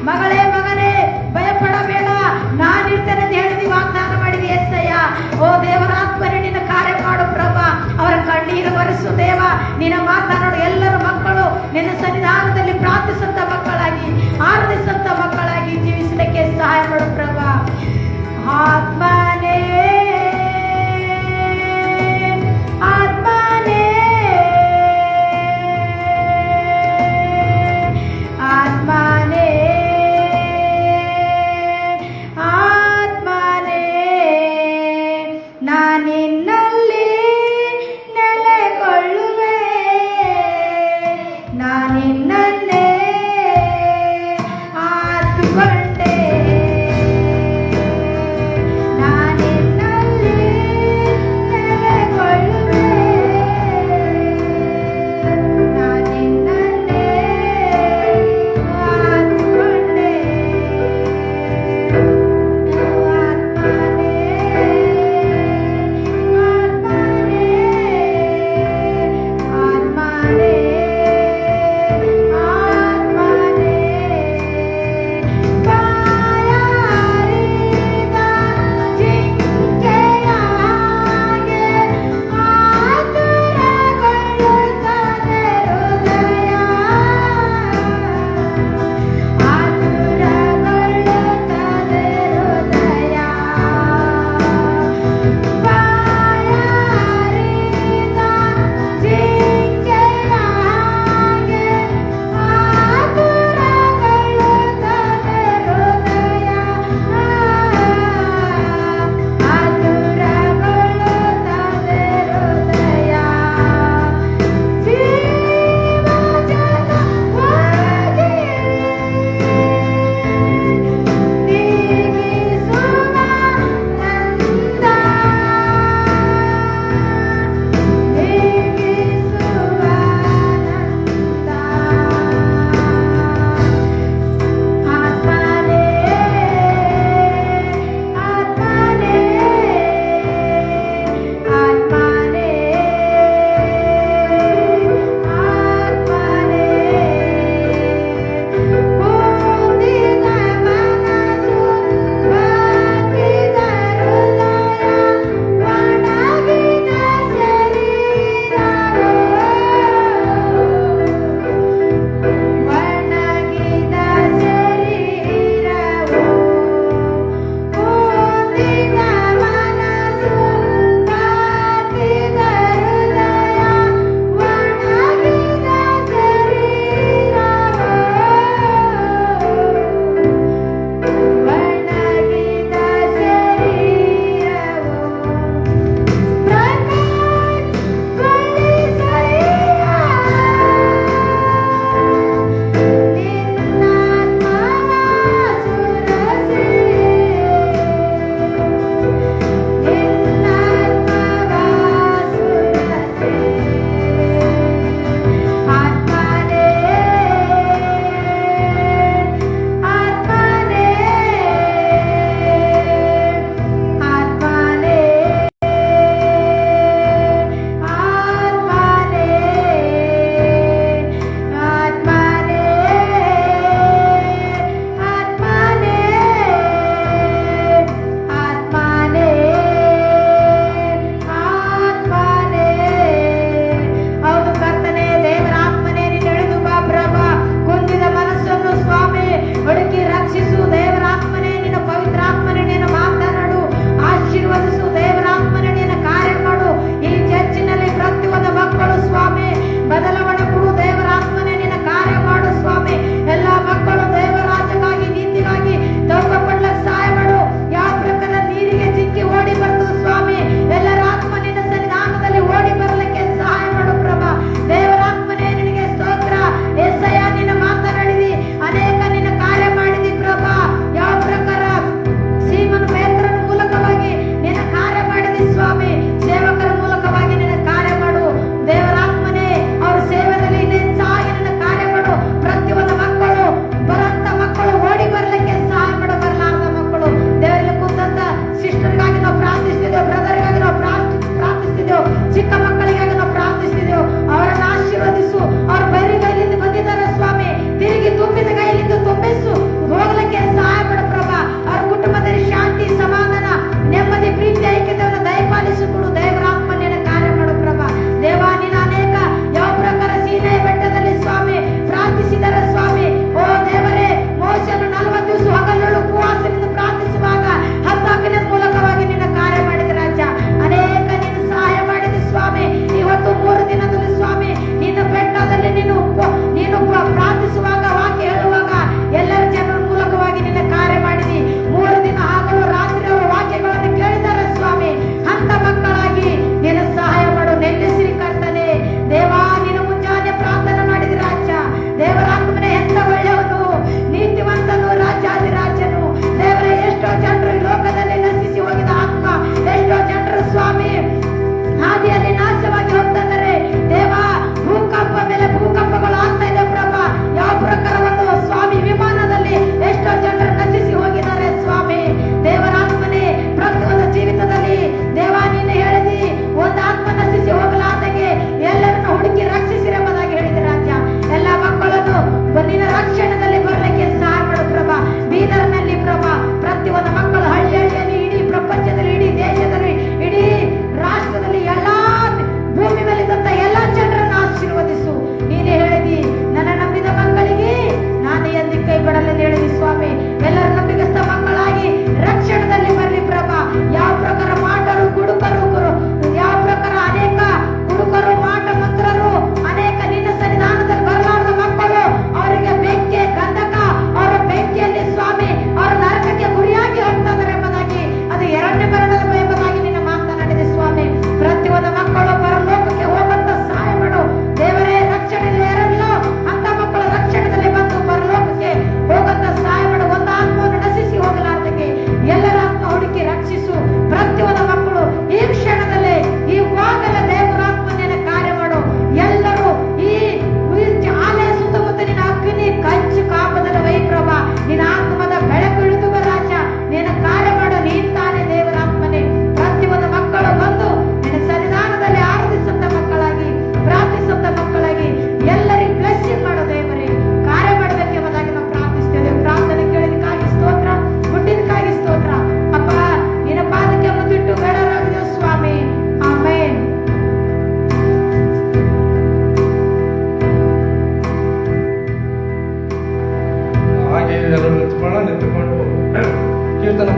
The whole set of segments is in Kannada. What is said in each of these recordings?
ಮಗಳೇ ಮಗನೇ ಭಯಪಡಬೇಡ, ನಾನಿರ್ತೇನೆ ಅಂತ ಹೇಳಿದಿ, ವಾಗ್ದಾನ ಮಾಡಿದಿ ಎಸ್ಸಯ್ಯ. ಓ ದೇವರಾತ್ಮನೇ ನಿನ್ನ ಕಾರ್ಯ ಮಾಡು ಪ್ರಭ, ಅವರ ಕಣ್ಣೀರು ಬರೆಸು ದೇವ. ನಿನ್ನ ಮಾತನಾಡು ಎಲ್ಲರ ಮಕ್ಕಳು ನಿನ್ನ ಸನ್ನಿಧಾನದಲ್ಲಿ ಪ್ರಾರ್ಥಿಸಂತ ಮಕ್ಕಳಾಗಿ, ಆರಾಧಿಸಂತ ಮಕ್ಕಳಾಗಿ ಜೀವಿಸಲಿಕ್ಕೆ ಸಹಾಯ ಮಾಡು ಪ್ರಭ. ಆತ್ಮನೇ ಆತ್ಮನೇ ಆತ್ಮನೇ ಆತ್ಮನೇ ನಾನಿನ್ನಲ್ಲಿ ನೆಲೆಗೊಳ್ಳುವೆ.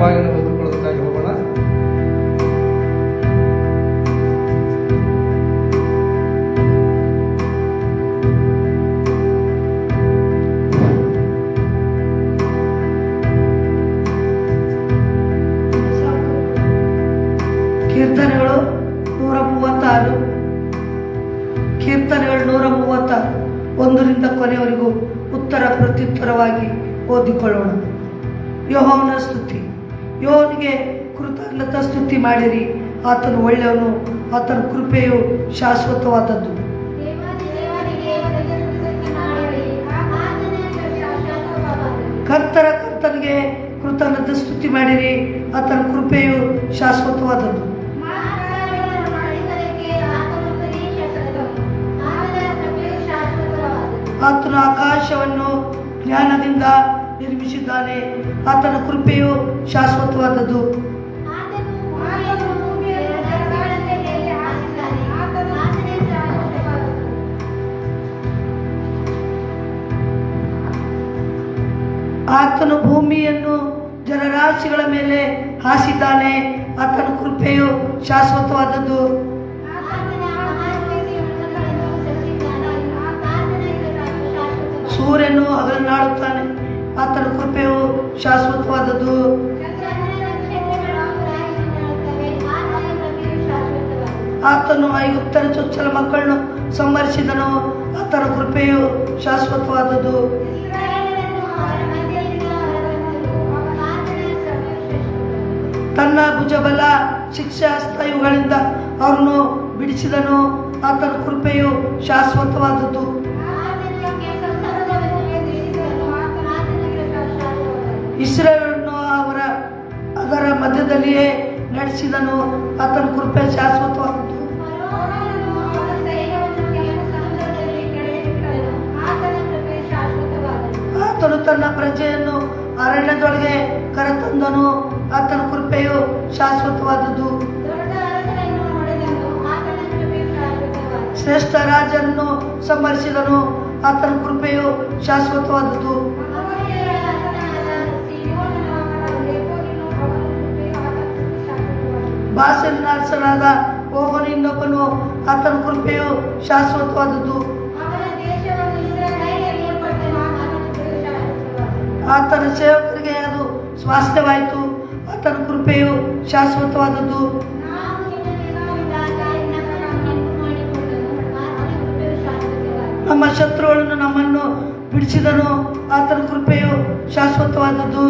ಭಾಗವನ್ನು ಓದಿಕೊಳ್ಳೋದಕ್ಕಾಗಿ ಹೋಗೋಣ. ಕೀರ್ತನೆಗಳು 136, ಕೀರ್ತನೆಗಳು 136 ಒಂದರಿಂದ ಕೊನೆಯವರೆಗೂ ಉತ್ತರ ಪ್ರತ್ಯುತ್ತರವಾಗಿ ಓದಿಕೊಳ್ಳೋಣ. ಯೆಹೋವನ ಸ್ತುತಿ. ಯೆಹೋವನಿಗೆ ಕೃತಜ್ಞತಾ ಸ್ತುತಿ ಮಾಡಿರಿ, ಆತನು ಒಳ್ಳೆಯವನು, ಆತನ ಕೃಪೆಯು ಶಾಶ್ವತವಾದದ್ದು. ಕರ್ತನಿಗೆ ಕೃತಜ್ಞತಾ ಸ್ತುತಿ ಮಾಡಿರಿ, ಆತನ ಕೃಪೆಯು ಶಾಶ್ವತವಾದದ್ದು. ಆತನು ಆಕಾಶವನ್ನು ಜ್ಞಾನದಿಂದ ನಿರ್ಮಿಸಿದ್ದಾನೆ, ಆತನ ಕೃಪೆಯು ಶಾಶ್ವತವಾದದ್ದು. ಆತನು ಭೂಮಿಯನ್ನು ಜಲರಾಶಿಗಳ ಮೇಲೆ ಹಾಸಿದ್ದಾನೆ, ಆತನ ಕೃಪೆಯು ಶಾಶ್ವತವಾದದ್ದು. ಸೂರ್ಯನು ಹಗಲನ್ನಾಡುತ್ತಾನೆ, ಆತನ ಕೃಪೆಯು ಶಾಶ್ವತವಾದದ್ದು. ಆತನು ಐಗುಪ್ತರ ಚೊಚ್ಚಲ ಮಕ್ಕಳನ್ನು ಸಂಹರಿಸಿದನು, ಆತನ ಕೃಪೆಯು ಶಾಶ್ವತವಾದದ್ದು. ತನ್ನ ಭುಜಬಲ ಶಿಕ್ಷಾಸ್ತ್ರ ಇವುಗಳಿಂದ ಅವರನ್ನು ಬಿಡಿಸಿದನು, ಆತನ ಕೃಪೆಯು ಶಾಶ್ವತವಾದದ್ದು. ಇಸ್ರಾಯೇಲನ್ನು ಅದರ ಮಧ್ಯದಲ್ಲಿಯೇ ನಡೆಸಿದನು, ಆತನ ಕೃಪೆ ಶಾಶ್ವತವಾದದ್ದು. ಆತನು ತನ್ನ ಪ್ರಜೆಯನ್ನು ಅರಣ್ಯದೊಳಗೆ ಕರೆತಂದನು, ಆತನ ಕೃಪೆಯು ಶಾಶ್ವತವಾದದ್ದು. ಶ್ರೇಷ್ಠ ರಾಜರನ್ನು ಸಂಹರಿಸಿದನು, ಆತನ ಕೃಪೆಯು ಶಾಶ್ವತವಾದದ್ದು. ಬಾಷಾನಿನ ಅರಸನಾದ ಓಗನು ಇನ್ನೊಬ್ಬನು, ಆತನ ಕೃಪೆಯು ಶಾಶ್ವತವಾದದ್ದು. ಆತನ ಸೇವಕರಿಗೆ ಅದು ಸ್ವಾಸ್ಥ್ಯವಾಯಿತು, ಆತನ ಕೃಪೆಯು ಶಾಶ್ವತವಾದದ್ದು. ನಮ್ಮ ಶತ್ರುಗಳನ್ನು ನಮ್ಮನ್ನು ಬಿಡಿಸಿದನು, ಆತನ ಕೃಪೆಯು ಶಾಶ್ವತವಾದದ್ದು.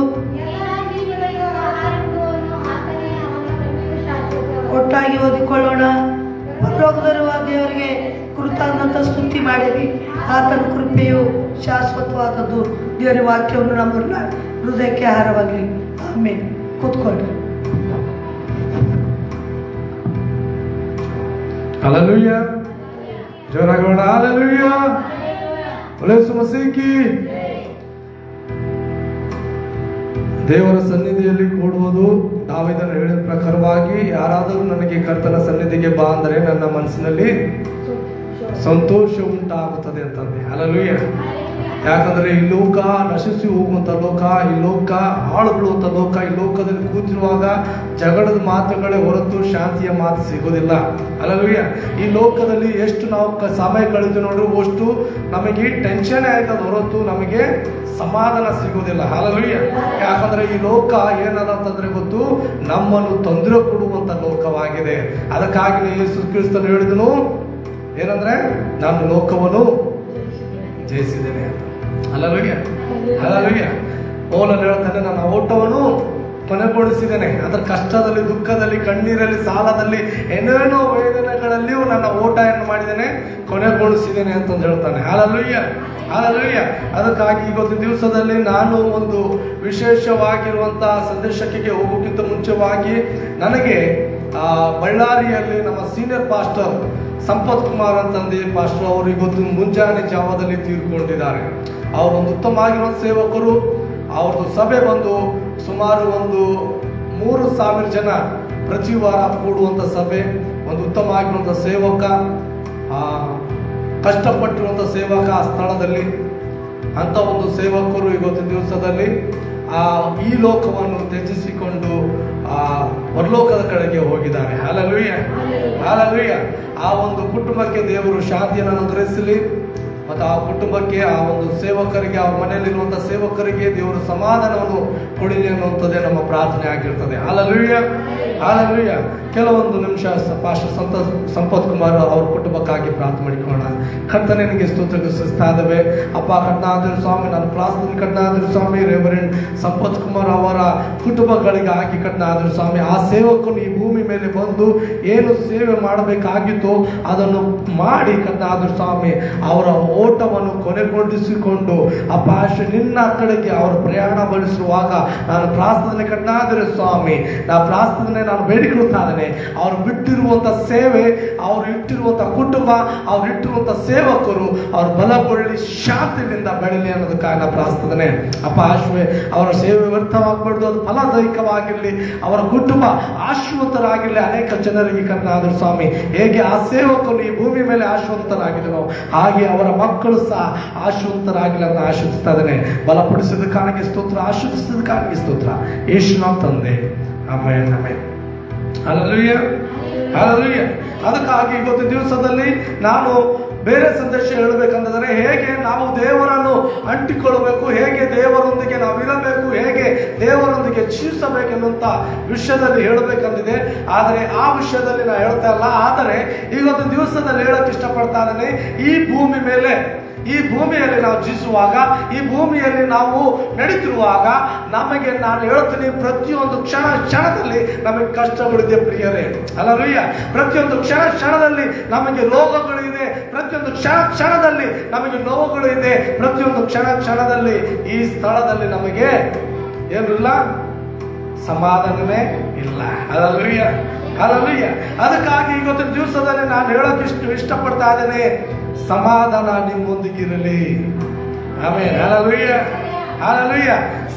ಒಟ್ಟಾಗಿ ಓದಿಕೊಳ್ಳೋಣ. ಪರಲೋಕದಲ್ಲಿರುವ ದೇವರಿಗೆ ಕೃತಜ್ಞತಾ ಸ್ತುತಿ ಮಾಡಿರಿ, ಆತನ ಕೃಪೆಯು ಶಾಶ್ವತವಾದದ್ದು. ದೇವರ ವಾಕ್ಯವನ್ನು ನಮ್ಮ ಹೃದಯಕ್ಕೆ ಆಹಾರವಾಗಲಿ. ಆಮೇಲೆ ಕೂತ್ಕೊಳ್ಳಿ. Hallelujah. ಜೋರಾಗೋಣ. Hallelujah. ಯೇಸು ಮಸೀಹಿ. ದೇವರ ಸನ್ನಿಧಿಯಲ್ಲಿ ಕೂಡುವುದು, ದಾವೀದನು ಹೇಳಿದ ಪ್ರಕಾರವಾಗಿ ಯಾರಾದರೂ ನನಗೆ ಕರ್ತನ ಸನ್ನಿಧಿಗೆ ಬಾ ಅಂದರೆ ನನ್ನ ಮನಸ್ಸಿನಲ್ಲಿ ಸಂತೋಷ ಉಂಟಾಗುತ್ತದೆ ಅಂತಂದೆ. Hallelujah. ಯಾಕಂದ್ರೆ ಈ ಲೋಕ ನಶಿಸಿ ಹೋಗುವಂತ ಲೋಕ, ಈ ಲೋಕ ಹಾಳು ಬಿಡುವಂತ ಲೋಕ. ಈ ಲೋಕದಲ್ಲಿ ಕೂತಿರುವಾಗ ಜಗಳದ ಮಾತುಗಳೇ ಹೊರತು ಶಾಂತಿಯ ಮಾತು ಸಿಗೋದಿಲ್ಲ. Hallelujah. ಈ ಲೋಕದಲ್ಲಿ ಎಷ್ಟು ನಾವು ಸಮಯ ಕಳೆದು ನೋಡ್ರಿ, ಅಷ್ಟು ನಮಗೆ ಟೆನ್ಷನ್ ಆಯ್ತದ ಹೊರತು ನಮಗೆ ಸಮಾಧಾನ ಸಿಗೋದಿಲ್ಲ. Hallelujah. ಯಾಕಂದ್ರೆ ಈ ಲೋಕ ಏನದ ಅಂತಂದ್ರೆ ಗೊತ್ತು, ನಮ್ಮನ್ನು ತೊಂದರೆ ಕೊಡುವಂತ ಲೋಕವಾಗಿದೆ. ಅದಕ್ಕಾಗಿ ಯೇಸು ಕ್ರಿಸ್ತನು ಹೇಳಿದನು ಏನಂದ್ರೆ, ನಾನು ಲೋಕವನ್ನು ಜಯಿಸಿದ್ದೇನೆ ಅಂತ. Hallelujah. Hallelujah. ಪೌಲನು ಹೇಳ್ತಾನೆ, ನನ್ನ ಓಟವನ್ನು ಕೊನೆಗೊಳಿಸಿದ್ದೇನೆ. ಅದರ ಕಷ್ಟದಲ್ಲಿ, ದುಃಖದಲ್ಲಿ, ಕಣ್ಣೀರಲ್ಲಿ, ಸಾಲದಲ್ಲಿ, ಏನೇನೋ ವೇದನೆಗಳಲ್ಲಿಯೂ ನನ್ನ ಓಟವನ್ನು ಮಾಡಿದ್ದೇನೆ, ಕೊನೆಗೊಳಿಸಿದ್ದೇನೆ ಅಂತಂದು ಹೇಳ್ತಾನೆ. Hallelujah. Hallelujah. ಅದಕ್ಕಾಗಿ ಇವತ್ತು ದಿವಸದಲ್ಲಿ ನಾನು ಒಂದು ವಿಶೇಷವಾಗಿರುವಂತಹ ಸಂದೇಶಕ್ಕೆ ಹೋಗೋಕ್ಕಿಂತ ಮುಂಚೆವಾಗಿ ನನಗೆ ಬಳ್ಳಾರಿಯಲ್ಲಿ ನಮ್ಮ ಸೀನಿಯರ್ ಪಾಸ್ಟರ್ ಸಂಪತ್ ಕುಮಾರ್ ಅಂತಂದು ಪಾಸ್ಟರ್ ಅವರು ಇವತ್ತು ಮುಂಜಾನೆ ಜಾವದಲ್ಲಿ ತೀರ್ಕೊಂಡಿದ್ದಾರೆ. ಅವರೊಂದು ಉತ್ತಮವಾಗಿರುವ ಸೇವಕರು. ಅವ್ರದ್ದು ಸಭೆ ಬಂದು ಸುಮಾರು ಒಂದು 3,000 ಜನ ಪ್ರತಿ ವಾರ ಕೂಡುವಂಥ ಸಭೆ. ಒಂದು ಉತ್ತಮವಾಗಿರುವಂಥ ಸೇವಕ, ಕಷ್ಟಪಟ್ಟಿರುವಂಥ ಸೇವಕ ಆ ಸ್ಥಳದಲ್ಲಿ. ಅಂತ ಒಂದು ಸೇವಕರು ಇವತ್ತು ದಿವಸದಲ್ಲಿ ಈ ಲೋಕವನ್ನು ತ್ಯಜಿಸಿಕೊಂಡು ಪರಲೋಕದ ಕಡೆಗೆ ಹೋಗಿದ್ದಾರೆ. Hallelujah, hallelujah. ಆ ಒಂದು ಕುಟುಂಬಕ್ಕೆ ದೇವರು ಶಾಂತಿಯನ್ನು ಅನುಗ್ರಹಿಸಲಿ, ಮತ್ತು ಆ ಕುಟುಂಬಕ್ಕೆ, ಆ ಒಂದು ಸೇವಕರಿಗೆ, ಆ ಮನೆಯಲ್ಲಿರುವಂತಹ ಸೇವಕರಿಗೆ ದೇವರು ಸಮಾಧಾನವನ್ನು ಕೊಡಲಿ ಅನ್ನುವಂಥದ್ದೇ ನಮ್ಮ ಪ್ರಾರ್ಥನೆ ಆಗಿರ್ತದೆ. Hallelujah, hallelujah. ಕೆಲವೊಂದು ನಿಮಿಷ ಪಾಸ್ಟರ್ ಸಂಪತ್ ಕುಮಾರ್ ಅವ್ರ ಕುಟುಂಬಕ್ಕಾಗಿ ಪ್ರಾರ್ಥನೆ ಮಾಡಿಕೊಳ್ಳೋಣ. ಕರ್ತನೆ ನಿನಗೆ ಸ್ತೋತ್ರಗಳು ಸಲ್ಲಿಸ್ತಾ ಇದ್ದೇವೆ ಅಪ್ಪ. ಕರ್ನಾಟಕ ಸ್ವಾಮಿ, ನಾನು ಪ್ರಾರ್ಥನೆ ಕರ್ನಾಟಕ ಸ್ವಾಮಿ ರೆವರೆಂಡ್ ಸಂಪತ್ ಕುಮಾರ್ ಅವರ ಕುಟುಂಬಗಳಿಗಾಗಿ ಕರ್ನಾಟಕ ಸ್ವಾಮಿ, ಆ ಸೇವಕನು ಈ ಭೂಮಿ ಮೇಲೆ ಬಂದು ಏನು ಸೇವೆ ಮಾಡಬೇಕಾಗಿತ್ತೋ ಅದನ್ನು ಮಾಡಿ ಕರ್ನಾಟಕ ಸ್ವಾಮಿ ಅವರ ಓಟವನ್ನು ಕೊನೆಗೊಳಿಸಿಕೊಂಡು ಅಪ್ಪ ನಿನ್ನ ಕಡೆಗೆ ಅವರು ಪ್ರಯಾಣ ಬೆಳೆಸುವಾಗ ನಾನು ಪ್ರಾರ್ಥನೆ ಕರ್ನಾಟಕ ಸ್ವಾಮಿ, ನಾನು ಬೇಡಿಕೊಳ್ಳುತ್ತಾ ಇದ್ದೇನೆ. ಅವರು ಬಿಟ್ಟಿರುವಂತ ಸೇವೆ, ಅವರು ಇಟ್ಟಿರುವಂತ ಕುಟುಂಬ, ಅವರು ಇಟ್ಟಿರುವಂತ ಸೇವಕರು ಅವರು ಬಲಗೊಳ್ಳಿ ಶಾಂತಿಯಿಂದ ಬೆಳಲಿ ಅನ್ನೋದಕ್ಕಾಗಿ ನಾನು ಪ್ರಾರ್ಥನೆ ಅಪ್ಪ. ಅವರ ಸೇವೆ ವ್ಯರ್ಥವಾಗಬಾರ್ದು, ಅದು ಫಲದಾಯಕವಾಗಿರಲಿ, ಅವರ ಕುಟುಂಬ ಆಶೀರ್ವಾದರಾಗಿರಲಿ. ಅನೇಕ ಜನರಿಗೆ ಕರ್ನಾಟಕ ಸ್ವಾಮಿ ಹೇಗೆ ಆ ಸೇವಕರು ಈ ಭೂಮಿ ಮೇಲೆ ಆಶೀರ್ವಾದರಾಗಿದ್ರು ಹಾಗೆ ಅವರ ಮಕ್ಕಳು ಸಹ ಆಶೀರ್ವಾದರಾಗಿಲ್ಲ ಅಂತ ಆಶೀರ್ವಿಸ್ತಾ ಇದ್ದೇನೆ. ಬಲಪಡಿಸಿದಕ್ಕಾಗಿ ಸ್ತೋತ್ರ, ಆಶೀರ್ವಿಸಿದಕ್ಕಾಗಿ ಸ್ತೋತ್ರ. ಯೇಸುವಿನ ತಂದೆ, ಆಮೆನ್, ಆಮೆನ್. Hallelujah, hallelujah. ಅದಕ್ಕಾಗಿ ಇವತ್ತು ದಿವಸದಲ್ಲಿ ನಾನು ಬೇರೆ ಸಂದೇಶ ಹೇಳಬೇಕಂದ್ರೆ ಹೇಗೆ ನಾವು ದೇವರನ್ನು ಅಂಟಿಕೊಳ್ಳಬೇಕು, ಹೇಗೆ ದೇವರೊಂದಿಗೆ ನಾವು ಇರಬೇಕು, ಹೇಗೆ ದೇವರೊಂದಿಗೆ ಜೀವಿಸಬೇಕೆನ್ನುವಂತ ವಿಷಯದಲ್ಲಿ ಹೇಳಬೇಕಂದಿದೆ. ಆದರೆ ಆ ವಿಷಯದಲ್ಲಿ ನಾನು ಹೇಳ್ತಾ ಇಲ್ಲ. ಆದರೆ ಇವತ್ತು ದಿವಸದಲ್ಲಿ ಹೇಳಕ್ ಇಷ್ಟಪಡ್ತಾ ಇದ್ದೇನೆ, ಈ ಭೂಮಿಯಲ್ಲಿ ನಾವು ಜೀವಿಸುವಾಗ, ಈ ಭೂಮಿಯಲ್ಲಿ ನಾವು ನಡೀತಿರುವಾಗ ನಮಗೆ, ನಾನು ಹೇಳ್ತೀನಿ, ಪ್ರತಿಯೊಂದು ಕ್ಷಣದಲ್ಲಿ ನಮಗೆ ಕಷ್ಟಗಳಿದೆ ಪ್ರಿಯರೇ. ಹಲ್ಲೆಲೂಯಾ. ಪ್ರತಿಯೊಂದು ಕ್ಷಣದಲ್ಲಿ ನಮಗೆ ರೋಗಗಳಿದೆ, ಪ್ರತಿಯೊಂದು ಕ್ಷಣದಲ್ಲಿ ನಮಗೆ ನೋವುಗಳು ಇದೆ, ಪ್ರತಿಯೊಂದು ಕ್ಷಣದಲ್ಲಿ ಈ ಸ್ಥಳದಲ್ಲಿ ನಮಗೆ ಏನಿಲ್ಲ, ಸಮಾಧಾನವೇ ಇಲ್ಲ. Hallelujah, hallelujah. ಅದಕ್ಕಾಗಿ ಇವತ್ತಿನ ದಿವಸದಲ್ಲಿ ನಾನು ಹೇಳೋಕೆ ಇಷ್ಟಪಡ್ತಾ ಇದ್ದೇನೆ, ಸಮಾಧಾನ ನಿಮ್ಮೊಂದಿಗಿರಲಿ. Amen, hallelujah, hallelujah.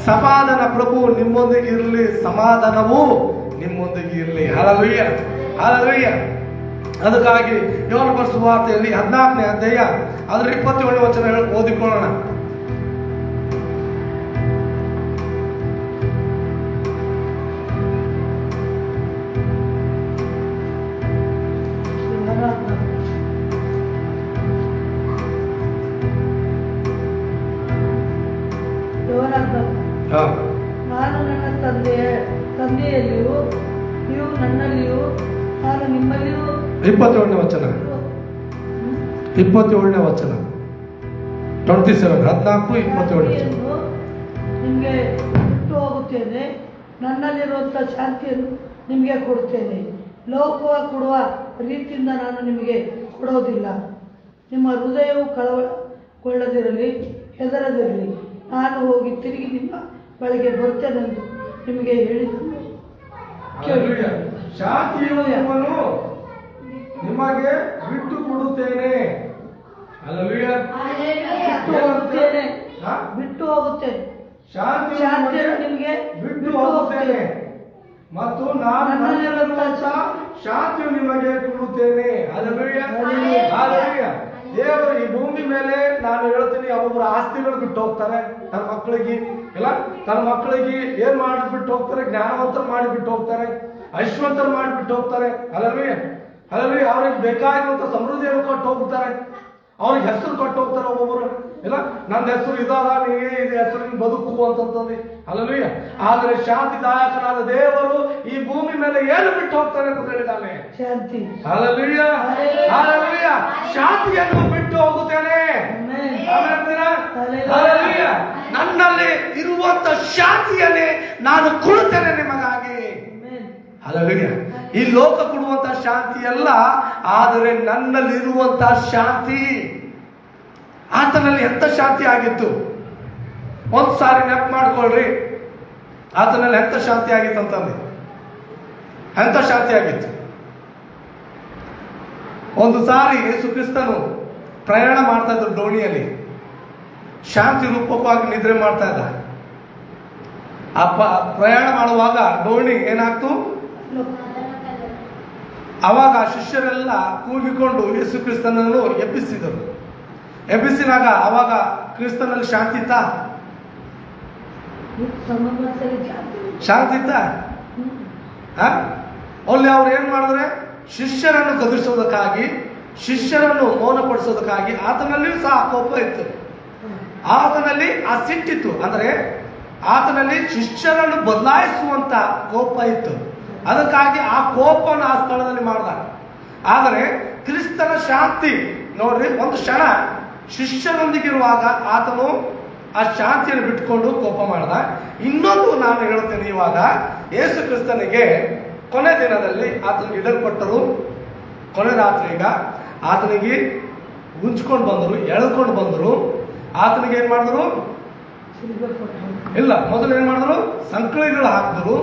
ಸಮಾಧಾನ ಪ್ರಭು ನಿಮ್ಮೊಂದಿಗೆ ಇರಲಿ, ಸಮಾಧಾನವು ನಿಮ್ಮೊಂದಿಗೆ ಇರಲಿ. Hallelujah, hallelujah. ಅದಕ್ಕಾಗಿ ಯೋಹಾನ ಬರೆದ ಸುವಾರ್ತೆಯಲ್ಲಿ 14ನೇ ಅಧ್ಯಾಯ ಅದರ 27ನೇ ವಚನ ಓದಿಕೊಳ್ಳೋಣ. ನಾನು ನನ್ನ ತಂದೆಯಲ್ಲಿಯೂ ನೀವು ನನ್ನಲ್ಲಿಯೂ ನಾನು ನಿಮ್ಮಲ್ಲಿಯೂ. 27ನೇ ವಚನ 27 ನಿಮಗೆ ಬಿಟ್ಟು ಹೋಗುತ್ತೇನೆ, ನನ್ನಲ್ಲಿರುವಂಥ ಶಾಂತಿಯನ್ನು ನಿಮಗೆ ಕೊಡುತ್ತೇನೆ. ಲೋಕವ ಕೊಡುವ ರೀತಿಯಿಂದ ನಾನು ನಿಮಗೆ ಕೊಡೋದಿಲ್ಲ. ನಿಮ್ಮ ಹೃದಯವು ಕಳವಳಗೊಳ್ಳದಿರಲಿ, ಹೆದರದಿರಲಿ. ನಾನು ಹೋಗಿ ತಿರುಗಿ ನಿಮ್ಮ ಬಳಿಗೆ ಬರ್ತೇನೆಂದು ನಿಮಗೆ ಹೇಳಿದನು. ಶಾಂತಿಯನ್ನು ನಿಮಗೆ ಬಿಟ್ಟು ಕೊಡುತ್ತೇನೆ. ಬಿಟ್ಟು ಹೋಗುತ್ತೇನೆ, ಶಾಂತಿಯನ್ನು ನಿಮಗೆ ಬಿಟ್ಟು ಹೋಗುತ್ತೇನೆ ಮತ್ತು ನಾನು ಶಾಂತಿಯು ನಿಮಗೆ ಕೊಡುತ್ತೇನೆ. ದೇವರು ಈ ಭೂಮಿ ಮೇಲೆ, ನಾನು ಹೇಳ್ತೀನಿ, ಒಬ್ಬೊಬ್ಬರು ಆಸ್ತಿಗಳು ಬಿಟ್ಟು ಹೋಗ್ತಾರೆ ತನ್ನ ಮಕ್ಕಳಿಗೆ, ಇಲ್ಲ ತನ್ನ ಮಕ್ಕಳಿಗೆ ಏನ್ ಮಾಡಿಬಿಟ್ಟು ಹೋಗ್ತಾರೆ, ಜ್ಞಾನವಂತರು ಮಾಡಿಬಿಟ್ಟು ಹೋಗ್ತಾರೆ, ಐಶ್ವರ್ಯರು ಮಾಡಿಬಿಟ್ಟು ಹೋಗ್ತಾರೆ. ಅಲ್ಲವೇ ಅವ್ರಿಗೆ ಬೇಕಾಗಿರುವಂತ ಸಮೃದ್ಧಿಯನ್ನು ಕೊಟ್ಟು ಹೋಗ್ತಾರೆ, ಅವ್ರಿಗೆ ಹೆಸರು ಕೊಟ್ಟು ಹೋಗ್ತಾರೆ. ಒಬ್ಬೊಬ್ಬರು ಇಲ್ಲ, ನನ್ನ ಹೆಸರು ಇದಾದ, ನೀವೇ ಇದು ಹೆಸರಿನ ಬದುಕು ಅಂತಂದ್ರೆ. ಅಲ್ಲವೇ ಆದ್ರೆ ಶಾಂತಿದಾಯಕನಾದ ದೇವರು ಈ ಭೂಮಿ ಮೇಲೆ ಏನು ಬಿಟ್ಟು ಹೋಗ್ತಾನೆ ಅಂತ ಹೇಳಿದ್ದಾನೆ, ಶಾಂತಿ. Hallelujah, hallelujah. ಶಾಂತಿಯನ್ನು ಬಿಟ್ಟು ಹೋಗುತ್ತೇನೆ. ಹಲ್ಲೆಲೂಯಾ. ನನ್ನಲ್ಲಿ ಇರುವಂತ ಶಾಂತಿಯನ್ನೇ ನಾನು ಕೊಡುತ್ತೇನೆ ನಿಮಗಾಗಿ. ಹಲ್ಲೆಲೂಯಾ. ಈ ಲೋಕ ಕೊಡುವಂತ ಶಾಂತಿ ಅಲ್ಲ, ಆದರೆ ನನ್ನಲ್ಲಿರುವಂತ ಶಾಂತಿ. ಆತನಲ್ಲಿ ಎಂತ ಶಾಂತಿ ಆಗಿತ್ತು ಒಂದ್ ಸಾರಿ ನೆನಪು ಮಾಡ್ಕೊಳ್ರಿ. ಆತನಲ್ಲಿ ಎಂತ ಶಾಂತಿ ಆಗಿತ್ತು ಅಂತಂದ್ರೆ, ಎಂತ ಶಾಂತಿ ಆಗಿತ್ತು. ಒಂದು ಸಾರಿ ಯೇಸು ಕ್ರಿಸ್ತನು ಪ್ರಯಾಣ ಮಾಡ್ತಾ ಇದ್ರು ದೋಣಿಯಲ್ಲಿ, ಶಾಂತಿ ರೂಪಕವಾಗಿ ನಿದ್ರೆ ಮಾಡ್ತಾ ಇದ್ದ. ಪ್ರಯಾಣ ಮಾಡುವಾಗ ದೋಣಿ ಏನಾಗ್ತು, ಅವಾಗ ಶಿಷ್ಯರೆಲ್ಲ ಕೂಗಿಕೊಂಡು ಯೇಸು ಕ್ರಿಸ್ತನನ್ನು ಎಬ್ಬಿಸಿದರು. ಎಬ್ಬಿಸಿದಾಗ ಅವಾಗ ಕ್ರಿಸ್ತನಲ್ಲಿ ಶಾಂತಿ ಇತ್ತ? ಸಂಬಂಧದಲ್ಲಿ ಜಾತಿ ಶಾಂತಿ ಇತ್ತ? ಅಲ್ಲಿ ಅವ್ರು ಏನ್ ಮಾಡಿದ್ರೆ ಶಿಷ್ಯರನ್ನು ಗದರಿಸೋದಕ್ಕಾಗಿ, ಶಿಷ್ಯರನ್ನು ಮೌನಪಡಿಸೋದಕ್ಕಾಗಿ ಆತನಲ್ಲಿಯೂ ಸಹ ಕೋಪ ಇತ್ತು, ಆತನಲ್ಲಿ ಆ ಸಿಟ್ಟಿತ್ತು. ಅಂದ್ರೆ ಆತನಲ್ಲಿ ಶಿಷ್ಯರನ್ನು ಬದಲಾಯಿಸುವಂತ ಕೋಪ ಇತ್ತು. ಅದಕ್ಕಾಗಿ ಆ ಕೋಪನ ಆ ಸ್ಥಳದಲ್ಲಿ ಮಾಡ್ದ. ಆದರೆ ಕ್ರಿಸ್ತನ ಶಾಂತಿ ನೋಡ್ರಿ, ಒಂದು ಕ್ಷಣ ಶಿಷ್ಯರೊಂದಿಗಿರುವಾಗ ಆತನು ಆ ಶಾಂತಿಯನ್ನು ಬಿಟ್ಕೊಂಡು ಕೋಪ ಮಾಡ್ದ. ಇನ್ನೊಂದು ನಾನು ಹೇಳ್ತೇನೆ, ಇವಾಗ ಯೇಸು ಕ್ರಿಸ್ತನಿಗೆ ಕೊನೆ ದಿನದಲ್ಲಿ ಆತನಿಗೆ ಇಡಲ್ಪಟ್ಟರು. ಕೊನೆ ರಾತ್ರಿ ಈಗ ಆತನಿಗೆ ಉಂಚ್ಕೊಂಡು ಬಂದರು, ಎಳ್ಕೊಂಡು ಬಂದರು. ಆತನಿಗೆ ಏನ್ ಮಾಡಿದ್ರು? ಇಲ್ಲ, ಮೊದಲು ಏನ್ ಮಾಡಿದ್ರು? ಸಂಕಳಿಗಳು ಹಾಕಿದ್ರು,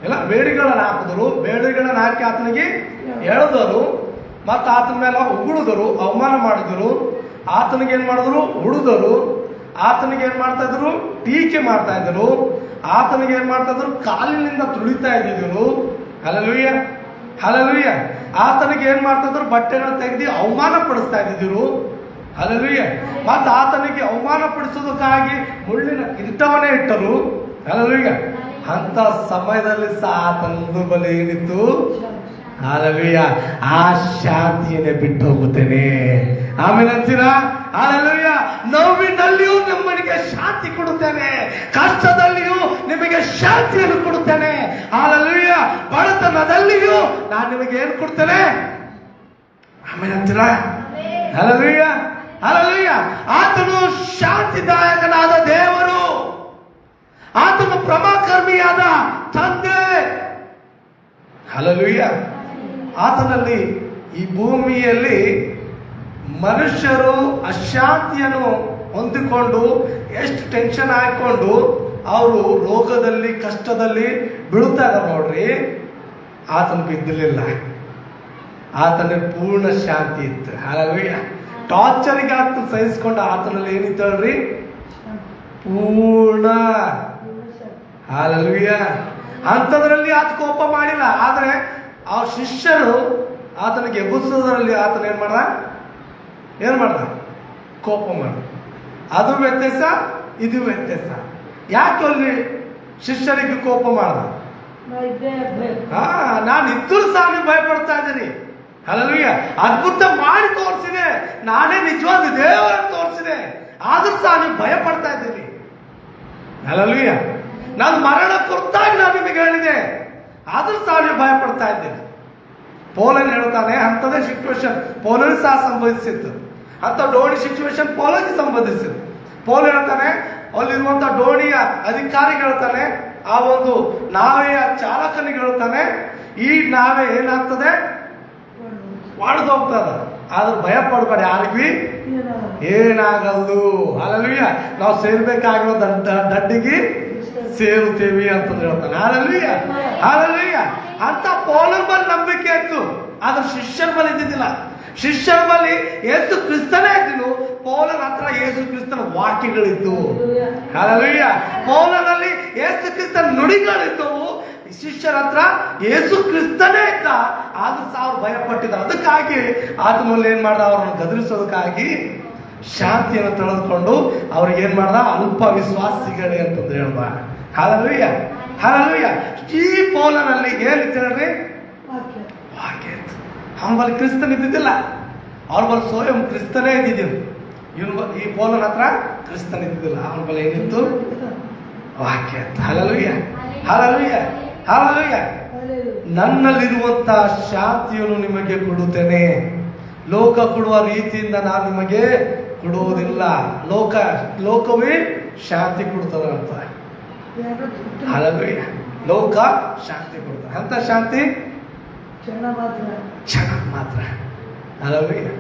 ಇಲ್ಲ ಬೇಡಿಗಳನ್ನ ಹಾಕಿದ್ರು. ಬೇಡಿಗಳನ್ನ ಹಾಕಿ ಆತನಿಗೆ ಎಳೆದರು, ಮತ್ತು ಆತನ ಮೇಲೆ ಉಗುಳಿದರು, ಅವಮಾನ ಮಾಡಿದರು. ಆತನಿಗೆ ಏನ್ ಮಾಡಿದ್ರು? ಉಳಿದರು. ಆತನಿಗೆ ಏನ್ ಮಾಡ್ತಾ ಇದ್ರು? ಟೀಕೆ ಮಾಡ್ತಾ ಇದ್ರು. ಆತನಿಗೆ ಏನ್ ಮಾಡ್ತಾ ಇದ್ರು? ಕಾಲಿನಿಂದ ತುಳಿತಾ ಇದ್ದಿದ್ರು. Hallelujah, hallelujah. ಆತನಿಗೆ ಏನ್ ಮಾಡ್ತಾ ಇದ್ರು? ಬಟ್ಟೆಗಳನ್ನ ತೆಗೆದು ಅವಮಾನ ಪಡಿಸ್ತಾ ಇದ್ದಿದ್ರು. ಹಲ್ಲೆಲೂಯಾ. ಮತ್ತು ಆತನಿಗೆ ಅವಮಾನ ಪಡಿಸೋದಕ್ಕಾಗಿ ಮುಳ್ಳಿನ ಕಿರೀಟವನ್ನೇ ಇಟ್ಟರು. ಹಲ್ಲೆಲೂಯಾ. ಅಂತ ಸಮಯದಲ್ಲಿ ಸಹ ಆತನದು ಬಲಿ ಏನಿತ್ತು? ಹಲ್ಲೆಲೂಯಾ, ಆ ಶಾಂತಿಯನ್ನೇ ಬಿಟ್ಟು ಹೋಗುತ್ತೇನೆ. ಆಮೇಲೆ ಅಂತೀರಾ? ಹಲ್ಲೆಲೂಯಾ. ನೋವಿನಲ್ಲಿಯೂ ನಮ್ಮನಿಗೆ ಶಾಂತಿ ಕೊಡುತ್ತೇನೆ, ಕಷ್ಟದಲ್ಲಿಯೂ ನಿಮಗೆ ಶಾಂತಿಯನ್ನು ಕೊಡುತ್ತೇನೆ. ಹಲ್ಲೆಲೂಯಾ. ಬಡತನದಲ್ಲಿಯೂ ನಾನು ನಿಮಗೆ ಏನು ಕೊಡ್ತೇನೆ? ಆಮೇಲೆ ಅಂತೀರಾ? Hallelujah, hallelujah. ಆತನು ಶಾಂತಿದಾಯಕನಾದ ದೇವರು, ಆತನು ಪ್ರಮಾಕರ್ಮಿಯಾದ ತಂದೆ. ಹಲ್ಲೆಲೂಯಾ. ಆತನಲ್ಲಿ ಈ ಭೂಮಿಯಲ್ಲಿ ಮನುಷ್ಯರು ಅಶಾಂತಿಯನ್ನು ಹೊಂದಿಕೊಂಡು ಎಷ್ಟು ಟೆನ್ಷನ್ ಹಾಕೊಂಡು ಅವರು ರೋಗದಲ್ಲಿ ಕಷ್ಟದಲ್ಲಿ ಬೀಳ್ತಾರ ನೋಡ್ರಿ, ಆತನ ಬಿದ್ದಿರಲಿಲ್ಲ. ಆತನ ಪೂರ್ಣ ಶಾಂತಿ ಇತ್ತು. ಹಲ್ಲೆಲೂಯಾ. ಟಾರ್ಚರಿಗೆ ಆತ ಸಹಿಸ್ಕೊಂಡು ಆತನಲ್ಲಿ ಏನಿತ್ತು ಹೇಳ್ರಿ? ಪೂರ್ಣ. ಹಲ್ಲೆಲೂಯಾ. ಅಂಥದ್ರಲ್ಲಿ ಆತ ಕೋಪ ಮಾಡಿಲ್ಲ. ಆದ್ರೆ ಆ ಶಿಷ್ಯರು ಆತನಿಗೆ ಎಬ್ಬಿಸೋದ್ರಲ್ಲಿ ಆತನ ಏನ್ ಮಾಡ್ದ? ಕೋಪ ಮಾಡ. ಅದು ವ್ಯತ್ಯಾಸ, ಇದು ವ್ಯತ್ಯಾಸ. ಯಾಕೆ ಅಲ್ಲಿ ಶಿಷ್ಯರಿಗೆ ಕೋಪ ಮಾಡ್ದ? ನಾನು ಇದ್ರೂ ಸಹ ನೀವು ಭಯಪಡ್ತಾ ಇದ್ದೀನಿ. ಹಲ್ಲೆಲೂಯಾ. ಅದ್ಭುತ ಮಾಡಿ ತೋರಿಸಿದೆ, ನಾನೇ ನಿಜವಾದ ದೇವರನ್ನು ತೋರಿಸಿದೆ, ಆದ್ರೂ ಸಹ ನೀವು ಭಯ ಪಡ್ತಾ ಇದ್ದೀನಿ. ಹಲ್ಲೆಲೂಯಾ. ನಾನು ಮರಣ ಕುರಿತಾಗಿ ನಾನು ನಿಮಗೆ ಹೇಳಿದೆ, ಆದ್ರೂ ಸಹ ನೀವು ಭಯ ಪಡ್ತಾ ಇದ್ದೀನಿ. ಪೌಲನ್ ಹೇಳ್ತಾನೆ, ಅಂಥದೇ ಸಿಚುವೇಶನ್ ಪೌಲನಿಗೆ ಸಹ ಸಂಭವಿಸಿತ್ತು. ಅಂತ ಡೋಣಿ ಸಿಚುವೇಶನ್ ಪೌಲನಿಗೆ ಸಂಬಂಧಿಸಿತ್ತು. ಪೌಲ್ ಹೇಳ್ತಾನೆ, ಅಲ್ಲಿರುವಂತ ಡೋಣಿಯ ಅಧಿಕಾರಿಗೆ ಹೇಳ್ತಾನೆ, ಆ ಒಂದು ನಾವೆಯ ಚಾಲಕನಿಗೆ ಹೇಳ್ತಾನೆ, ಈ ನಾವೇ ಏನಾಗ್ತದೆ? ಒಡೆದು ಹೋಗ್ತದ. ಆದ್ರೆ ಭಯ ಪಡ್ಬೇಡಿ, ಯಾರಿಗೂ ಏನಾಗಲ್ದು. ಹಲ್ಲೆಲೂಯಾ. ನಾವು ಸೇರ್ಬೇಕಾಗಿರೋ ದಡ್ಡಿಗೆ ಸೇರುತ್ತೇವೆ ಅಂತಂದು ಹೇಳ್ತಾನೆ. Hallelujah, hallelujah. ಅಂತ ಪೌಲನ ಬಳಿ ನಂಬಿಕೆ ಇತ್ತು, ಆದ್ರೆ ಶಿಷ್ಯರ ಬಳಿ ಇದ್ದಿದ್ದಿಲ್ಲ. ಶಿಷ್ಯರ ಬಳಿ ಯೇಸು ಕ್ರಿಸ್ತನೇ ಇದ್ದು, ಪೌಲನ ಹತ್ರ ಯೇಸು ಕ್ರಿಸ್ತನ ವಾಕ್ಯಗಳಿದ್ದು. ಹಲ್ಲೆಲೂಯಾ. ಪೌಲನಲ್ಲಿ ಯೇಸು ಕ್ರಿಸ್ತನ ನುಡಿಗಳಿದ್ದವು, ಶಿಷ್ಯರ ಹತ್ರ ಯೇಸು ಕ್ರಿಸ್ತನೇ ಇದ್ದ. ಆದ್ರೂ ಸಹ ಅವ್ರು ಭಯ ಪಟ್ಟಿದ್ರು. ಅದಕ್ಕಾಗಿ ಆತನಲ್ಲಿ ಏನ್ ಮಾಡ್ದ? ಅವ್ರನ್ನ ಗದರಿಸೋದಕ್ಕಾಗಿ ಶಾಂತಿಯನ್ನು ತೆಗೆದುಕೊಂಡು ಅವ್ರಿಗೆ ಏನ್ ಮಾಡ್ದ? ಅಲ್ಪ ವಿಶ್ವಾಸಿಗಳೇ ಅಂತಂದು ಹೇಳ್ದ. Hallelujah, hallelujah. ಈ ಪೌಲನಲ್ಲಿ ಏನಿತ್ತು ಹೇಳ್ರಿ? ವಾಕ್ಯ ಇತ್ತು. ಅವನ ಬಳಿ ಕ್ರಿಸ್ತನ್ ಇದ್ದಿದ್ದಿಲ್ಲ, ಅವ್ರ ಬಳಿ ಸ್ವಯಂ ಕ್ರಿಸ್ತನೇ ಇದ್ದಿದ್ದು. ಈ ಪೌಲನ ಹತ್ರ ಕ್ರಿಸ್ತನ್ ಇದ್ದಿದ್ದಿಲ್ಲ, ಅವನ ಬಳಿ ಏನಿತ್ತು? ವಾಕ್ಯ ಇತ್ತು. Hallelujah, hallelujah, hallelujah. ನನ್ನಲ್ಲಿರುವಂತ ಶಾಂತಿಯನ್ನು ನಿಮಗೆ ಕೊಡುತ್ತೇನೆ, ಲೋಕ ಕೊಡುವ ರೀತಿಯಿಂದ ನಾನು ನಿಮಗೆ ಕೊಡುವುದಿಲ್ಲ. ಲೋಕವೇ ಶಾಂತಿ ಕೊಡ್ತದೆ ಅಂತ. ಹಲ್ಲೆಲೂಯಾ. ಲೋಕ ಶಾಂತಿ ಕೊಡ್ತದೆ, ಅಂತ ಶಾಂತಿ ಕ್ಷಣ ಮಾತ್ರ. ಹಲ್ಲೆಲೂಯಾ.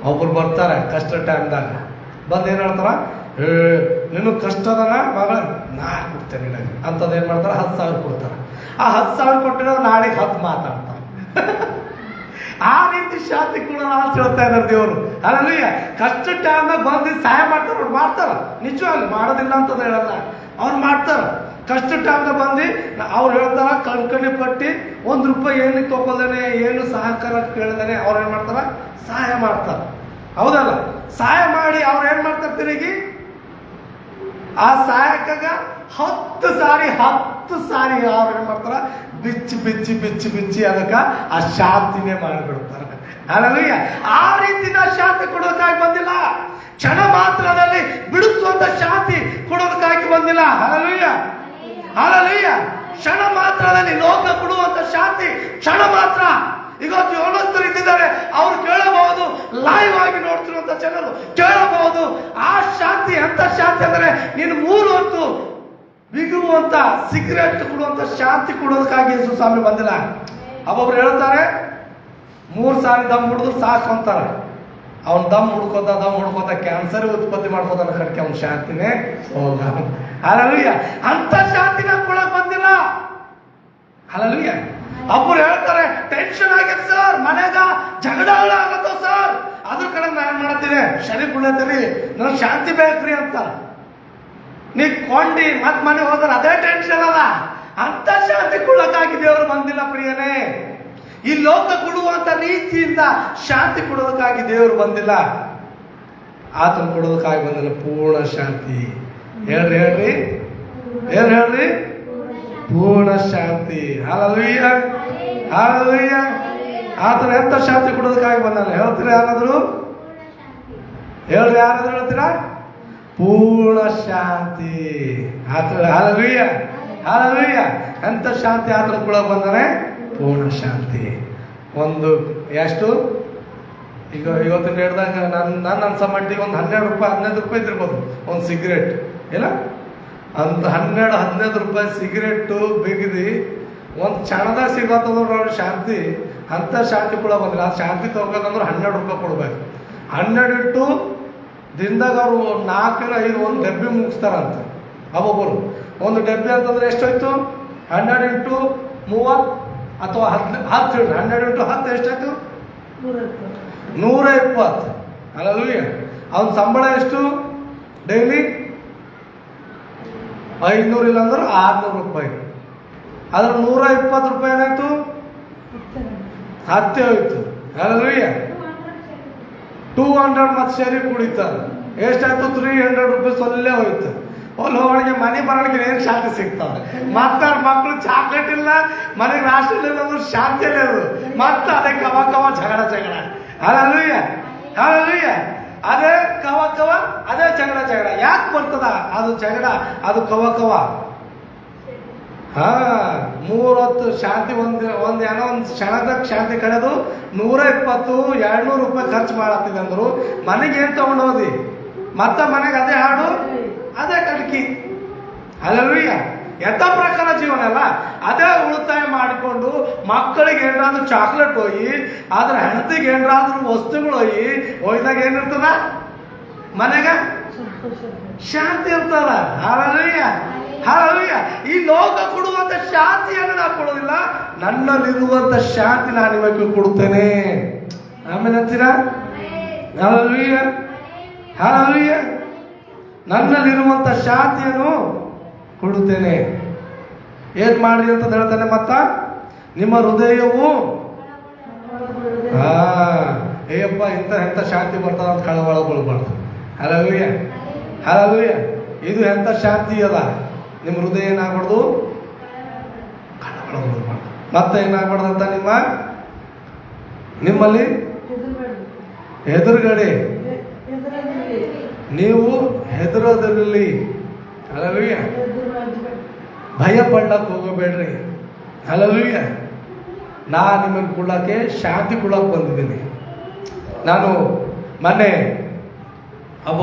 ಒಬ್ರು ಬರ್ತಾರೆ ಕಷ್ಟ ಟೈಮ್ದಾಗ, ಬಂದು ಏನ್ ಹೇಳ್ತಾರ? ನೀನು ಕಷ್ಟದನ ಮಗಳ ನಾ ಕೊಡ್ತೇನೆ ನಿನಗೆ ಅಂತದ್ ಏನ್ ಮಾಡ್ತಾರ? 10,000 ಕೊಡ್ತಾರ. ಆ 10,000 ಕೊಟ್ಟಿರೋ ನಾಳೆಗೆ 10 ಮಾತಾಡ್ತಾರೆ. ಆ ರೀತಿ ಶಾಂತಿ ಕೂಡ ಅಂತ ಹೇಳ್ತಾ ಇದ್ದಾರೆ ದೇವರು. ಹಲ್ಲೆಲೂಯಾ. ಕಷ್ಟ ಟೈಮ್ನಾಗ ಬಂದು ಸಹಾಯ ಮಾಡ್ತಾರ, ಅವ್ರು ಮಾಡ್ತಾರ, ನಿಜವಾಗ್ಲಿ ಮಾಡೋದಿಲ್ಲ ಅಂತದ ಹೇಳಲ್ಲ, ಅವ್ರು ಮಾಡ್ತಾರ. ಕಷ್ಟ ಟೈಮ್ನಾಗ ಬಂದು ಅವ್ರು ಹೇಳ್ತಾರ, ಕಣ್ಕಣಿ ಪಟ್ಟಿ ₹1 ಏನು ತಗೊಳ್ದೇನೆ, ಏನು ಸಹಕಾರ ಕೇಳ್ದೇನೆ ಅವ್ರು ಏನ್ ಮಾಡ್ತಾರ? ಸಹಾಯ ಮಾಡ್ತಾರ. ಹೌದಲ್ಲ? ಸಹಾಯ ಮಾಡಿ ಅವ್ರು ಏನ್ ಮಾಡ್ತಾರೆ? ತಿರುಗಿ ಆ ಸಾಯಕಾಗ 10 ಸಾರಿ ಅವ್ರು ಏನ್ ಮಾಡ್ತಾರ, ಬಿಚ್ಚಿ ಅದಕ್ಕ ಆ ಶಾಂತಿನೇ ಮಾಡಿಬಿಡ್ತಾರೆ. ಹಲ್ಲೆಲೂಯಾ. ಆ ರೀತಿನ ಶಾಂತಿ ಕೊಡೋದಕ್ಕಾಗಿ ಬಂದಿಲ್ಲ, ಕ್ಷಣ ಮಾತ್ರದಲ್ಲಿ ಬಿಡಿಸುವಂತ ಶಾಂತಿ ಕೊಡೋದಕ್ಕಾಗಿ ಬಂದಿಲ್ಲ. Hallelujah, hallelujah. ಕ್ಷಣ ಮಾತ್ರದಲ್ಲಿ ಲೋಕ ಕೊಡುವಂತ ಶಾಂತಿ ಕ್ಷಣ ಮಾತ್ರ. ಇವತ್ತು ಯೋನಸ್ಥರು ಇದ್ದಿದ್ದಾರೆ, ಅವ್ರು ಕೇಳಬಹುದು, ಲೈವ್ ಆಗಿ ನೋಡ್ತಿರುವಂತ ಜನರು ಕೇಳಬಹುದು. ಆ ಶಾಂತಿ ಎಂತ ಶಾಂತಿ ಅಂದ್ರೆ ನೀನು 3 ಹೊತ್ತು ಬಿಗುವಂತ ಸಿಗರೆಟ್ ಕೊಡುವಂತ ಶಾಂತಿ ಕೊಡೋದಕ್ಕಾಗಿ ಯೇಸು ಸ್ವಾಮಿ ಬಂದಿಲ್ಲ. ಒಬ್ಬೊಬ್ರು ಹೇಳ್ತಾರೆ 3 ಸಾರಿ ದಮ್ ಹುಡಿದ್ರು ಸಾಕು ಅಂತಾರೆ. ಅವ್ನು ದಮ್ ಹುಡ್ಕೋತ ಕ್ಯಾನ್ಸರ್ ಉತ್ಪತ್ತಿ ಮಾಡ್ಕೋತಾನ ಕಡೆಗೆ ಅವ್ನ ಶಾಂತಿನೇ ಹೋಗ. ಹಲ್ಲೆಲೂಯಾ. ಅಂತ ಶಾಂತಿನ ಕೊಡಕ್ ಬಂದಿಲ್ಲ. ಹಲ್ಲೆಲೂಯಾ. ಒಬ್ಬರು ಹೇಳ್ತಾರೆ ಟೆನ್ಷನ್ ಆಗಿದೆ ಸರ್, ಮನೆಗ ಜಗಳ ಆಗತ್ತೋ ಸರ್, ಅದ್ರ ಕಡೆ ನಾನು ಮಾಡ್ತೀನಿ ಶನಿ ಪುಣ್ಯದಲ್ಲಿ ನನಗೆ ಶಾಂತಿ ಬೇಕ್ರಿ ಅಂತ. ನೀ ಕೊಂಡಿ ಮತ್ ಮನೆ ಹೋದ್ರೆ ಅದೇ ಟೆನ್ಷನ್ ಅಲ್ಲ. ಅಂತ ಶಾಂತಿ ಕೊಡಕ್ಕಾಗಿ ದೇವರು ಬಂದಿಲ್ಲ ಪ್ರಿಯನೇ. ಈ ಲೋಕ ಕೊಡುವಂತ ರೀತಿಯಿಂದ ಶಾಂತಿ ಕೊಡೋದಕ್ಕಾಗಿ ದೇವರು ಬಂದಿಲ್ಲ, ಆತನ ಕೊಡೋದಕ್ಕಾಗಿ ಬಂದಿಲ್ಲ. ಪೂರ್ಣ ಶಾಂತಿ. ಹೇಳ್ರಿ ಪೂರ್ಣ ಶಾಂತಿ. Hallelujah, hallelujah. ಆತನ ಎಂತ ಶಾಂತಿ ಕೊಡೋದಕ್ಕಾಗಿ ಬಂದಲ್ಲ. ಹೇಳ್ತೀರಾ ಯಾರಾದ್ರು? ಯಾರಾದ್ರೂ ಹೇಳ್ತೀರಾ? ಪೂರ್ಣ ಶಾಂತಿ. Hallelujah, hallelujah. ಎಂತ ಶಾಂತಿ ಆತನ ಕೂಡ ಬಂದಾನೆ? ಪೂರ್ಣ ಶಾಂತಿ. ಒಂದು ಎಷ್ಟು ಈಗ ಇವತ್ತಿನ ಹೇಳಿದಾಗ ನನ್ನ ಅನ್ಸಮಟ್ಟಿಗೆ ಒಂದು 12 ರೂಪಾಯಿ 15 ರೂಪಾಯಿ ಇದ್ದಿರ್ಬೋದು ಒಂದು ಸಿಗರೇಟ್. ಇಲ್ಲ, ಅಂತ 12-15 ರೂಪಾಯಿ ಸಿಗರೇಟು ಬಿಗಿದಿ ಒಂದು ಕ್ಷಣದಾಗ ಸಿಗತ್ತಂದ್ರೆ ಅವ್ರ ಶಾಂತಿ. ಅಂತ ಶಾಂತಿ ಕೂಡ ಬಂದಿಲ್ಲ. ಆ ಶಾಂತಿ ತಗೋಬೇಕಂದ್ರೆ 12 ರೂಪಾಯಿ ಕೊಡ್ಬೇಕು. 12 ಇಟ್ಟು ದಿನದಾಗ ಅವರು 4-5 ಒಂದು ಡಬ್ಬಿ ಮುಗಿಸ್ತಾರಂತ. ಒಬ್ಬೊಬ್ಬರು ಒಂದು ಡಬ್ಬಿ ಅಂತಂದ್ರೆ ಎಷ್ಟಾಯ್ತು? 12 ಇಂಟು 30 ಅಥವಾ 10 ಇಡ್ರಿ. 12 ಇಂಟು 10 ಎಷ್ಟಾಯ್ತು? 120. ಹಲ್ಲೆಲೂಯಾ. ಅವನ ಸಂಬಳ ಎಷ್ಟು ಡೈಲಿ? 500 ಇಲ್ಲ ಅಂದ್ರೆ 600 ರೂಪಾಯಿ. ಅದ್ರ 120 ರೂಪಾಯಿ ಏನಾಯ್ತು? 10 ಹೋಯ್ತು. ಹಲ್ಲೆಲೂಯಾ. 200 ಮತ್ತೆ ಸೇರಿ ಕುಡಿತಾರೆ. ಎಷ್ಟಾಯ್ತು? 300 ರೂಪಾಯಿ ಸೊಲ್ಲೆ ಹೋಯ್ತು. ಹೋಳಿಗೆ ಮನೆ ಬರೋಳಿಗೆ ಏನು ಶಾಂತಿ ಸಿಗ್ತಾವೆ? ಮತ್ತೆ ಮಕ್ಕಳು ಚಾಕ್ಲೇಟ್ ಇಲ್ಲ, ಮನೆಗೆ ನಾಷ್ಟ ಇಲ್ಲ ಅಂದ್ರೆ ಶಾಂತಿ ಇಲ್ಲ. ಮತ್ತೆ ಅದೇ ಕವ ಜಗಳ. Hallelujah, hallelujah. ಅದೇ ಕವ ಅದೇ ಜಗಳ. ಯಾಕೆ ಬರ್ತದ ಅದು ಜಗಳ? ಅದು ಕವ 3 ಹೊತ್ತು ಶಾಂತಿ. ಒಂದು ಏನೋ ಒಂದು ಕ್ಷಣದಾಗ ಶಾಂತಿ ಕಳೆದು 120-200 ರೂಪಾಯಿ ಖರ್ಚು ಮಾಡತ್ತಿದೆ ಅಂದ್ರು ಮನೆಗೆ ಏನ್ ತಗೊಂಡೋದಿ? ಮತ್ತೆ ಮನೆಗೆ ಅದೇ ಹಾಡು, ಅದೇ ಕಡ್ಕಿ. ಹಲ್ಲೆಲೂಯಾ. ಎಂಥ ಪ್ರಕಾರ ಜೀವನ ಅಲ್ಲ. ಅದೇ ಉಳಿತಾಯ ಮಾಡಿಕೊಂಡು ಮಕ್ಕಳಿಗೆ ಏನಾದ್ರೂ ಚಾಕ್ಲೇಟ್ ಹೋಗಿ, ಆದ್ರೆ ಹೆಂಡತಿಗೆ ಏನಾದ್ರೂ ವಸ್ತುಗಳು ಒಯ್ದಾಗ ಏನಿರ್ತದ? ಮನೆಗ ಶಾಂತಿ ಇರ್ತದ. Hallelujah, hallelujah. ಈ ಲೋಕ ಕೊಡುವಂತ ಶಾಂತಿಯನ್ನು ನಾನು ಕೊಡೋದಿಲ್ಲ, ನನ್ನಲ್ಲಿರುವಂತ ಶಾಂತಿ ನಾನು ನಿಮಗೆ ಕೊಡುತ್ತೇನೆ. ಆಮೇಲೆ ಅಂತೀರಾ? Hallelujah, hallelujah. ನನ್ನಲ್ಲಿರುವಂತ ಶಾಂತಿಯನ್ನು ಕೊಡುತ್ತೇನೆ. ಏನ್ ಮಾಡಿ ಅಂತ ಹೇಳ್ತಾನೆ. ಮತ್ತ ನಿಮ್ಮ ಹೃದಯವು ಏಯಪ್ಪ ಎಂತ ಶಾಂತಿ ಬರ್ತದ ಅಂತ ಕಳವಳಗೊಳ್ಬಾರ್ದು. Hallelujah, hallelujah. ಇದು ಎಂತ ಶಾಂತಿ ಅದ. ನಿಮ್ಮ ಹೃದಯ ಏನಾಗ್ಬಾರ್ದು? ಕಳವಳಗೊಳ್ಬಾರ್ದು. ಮತ್ತೆ ಏನಾಗ್ಬಾರ್ದಂತ ನಿಮ್ಮಲ್ಲಿ ಎದುರುಗಡೆ ನೀವು ಹೆದರೋದಿರಲಿ. ಹಲ್ಲೆಲೂಯಾ. ಭಯ ಪಡ್ಲಕ್ಕೆ ಹೋಗಬೇಡ್ರಿ. ಹಲ್ಲೆಲೂಯಾ. ನಾ ನಿಮಗೆ ಕೊಡಕ್ಕೆ ಶಾಂತಿ ಕೊಡಕ್ಕೆ ಬಂದಿದ್ದೀನಿ. ನಾನು ಮೊನ್ನೆ ಒಬ್ಬ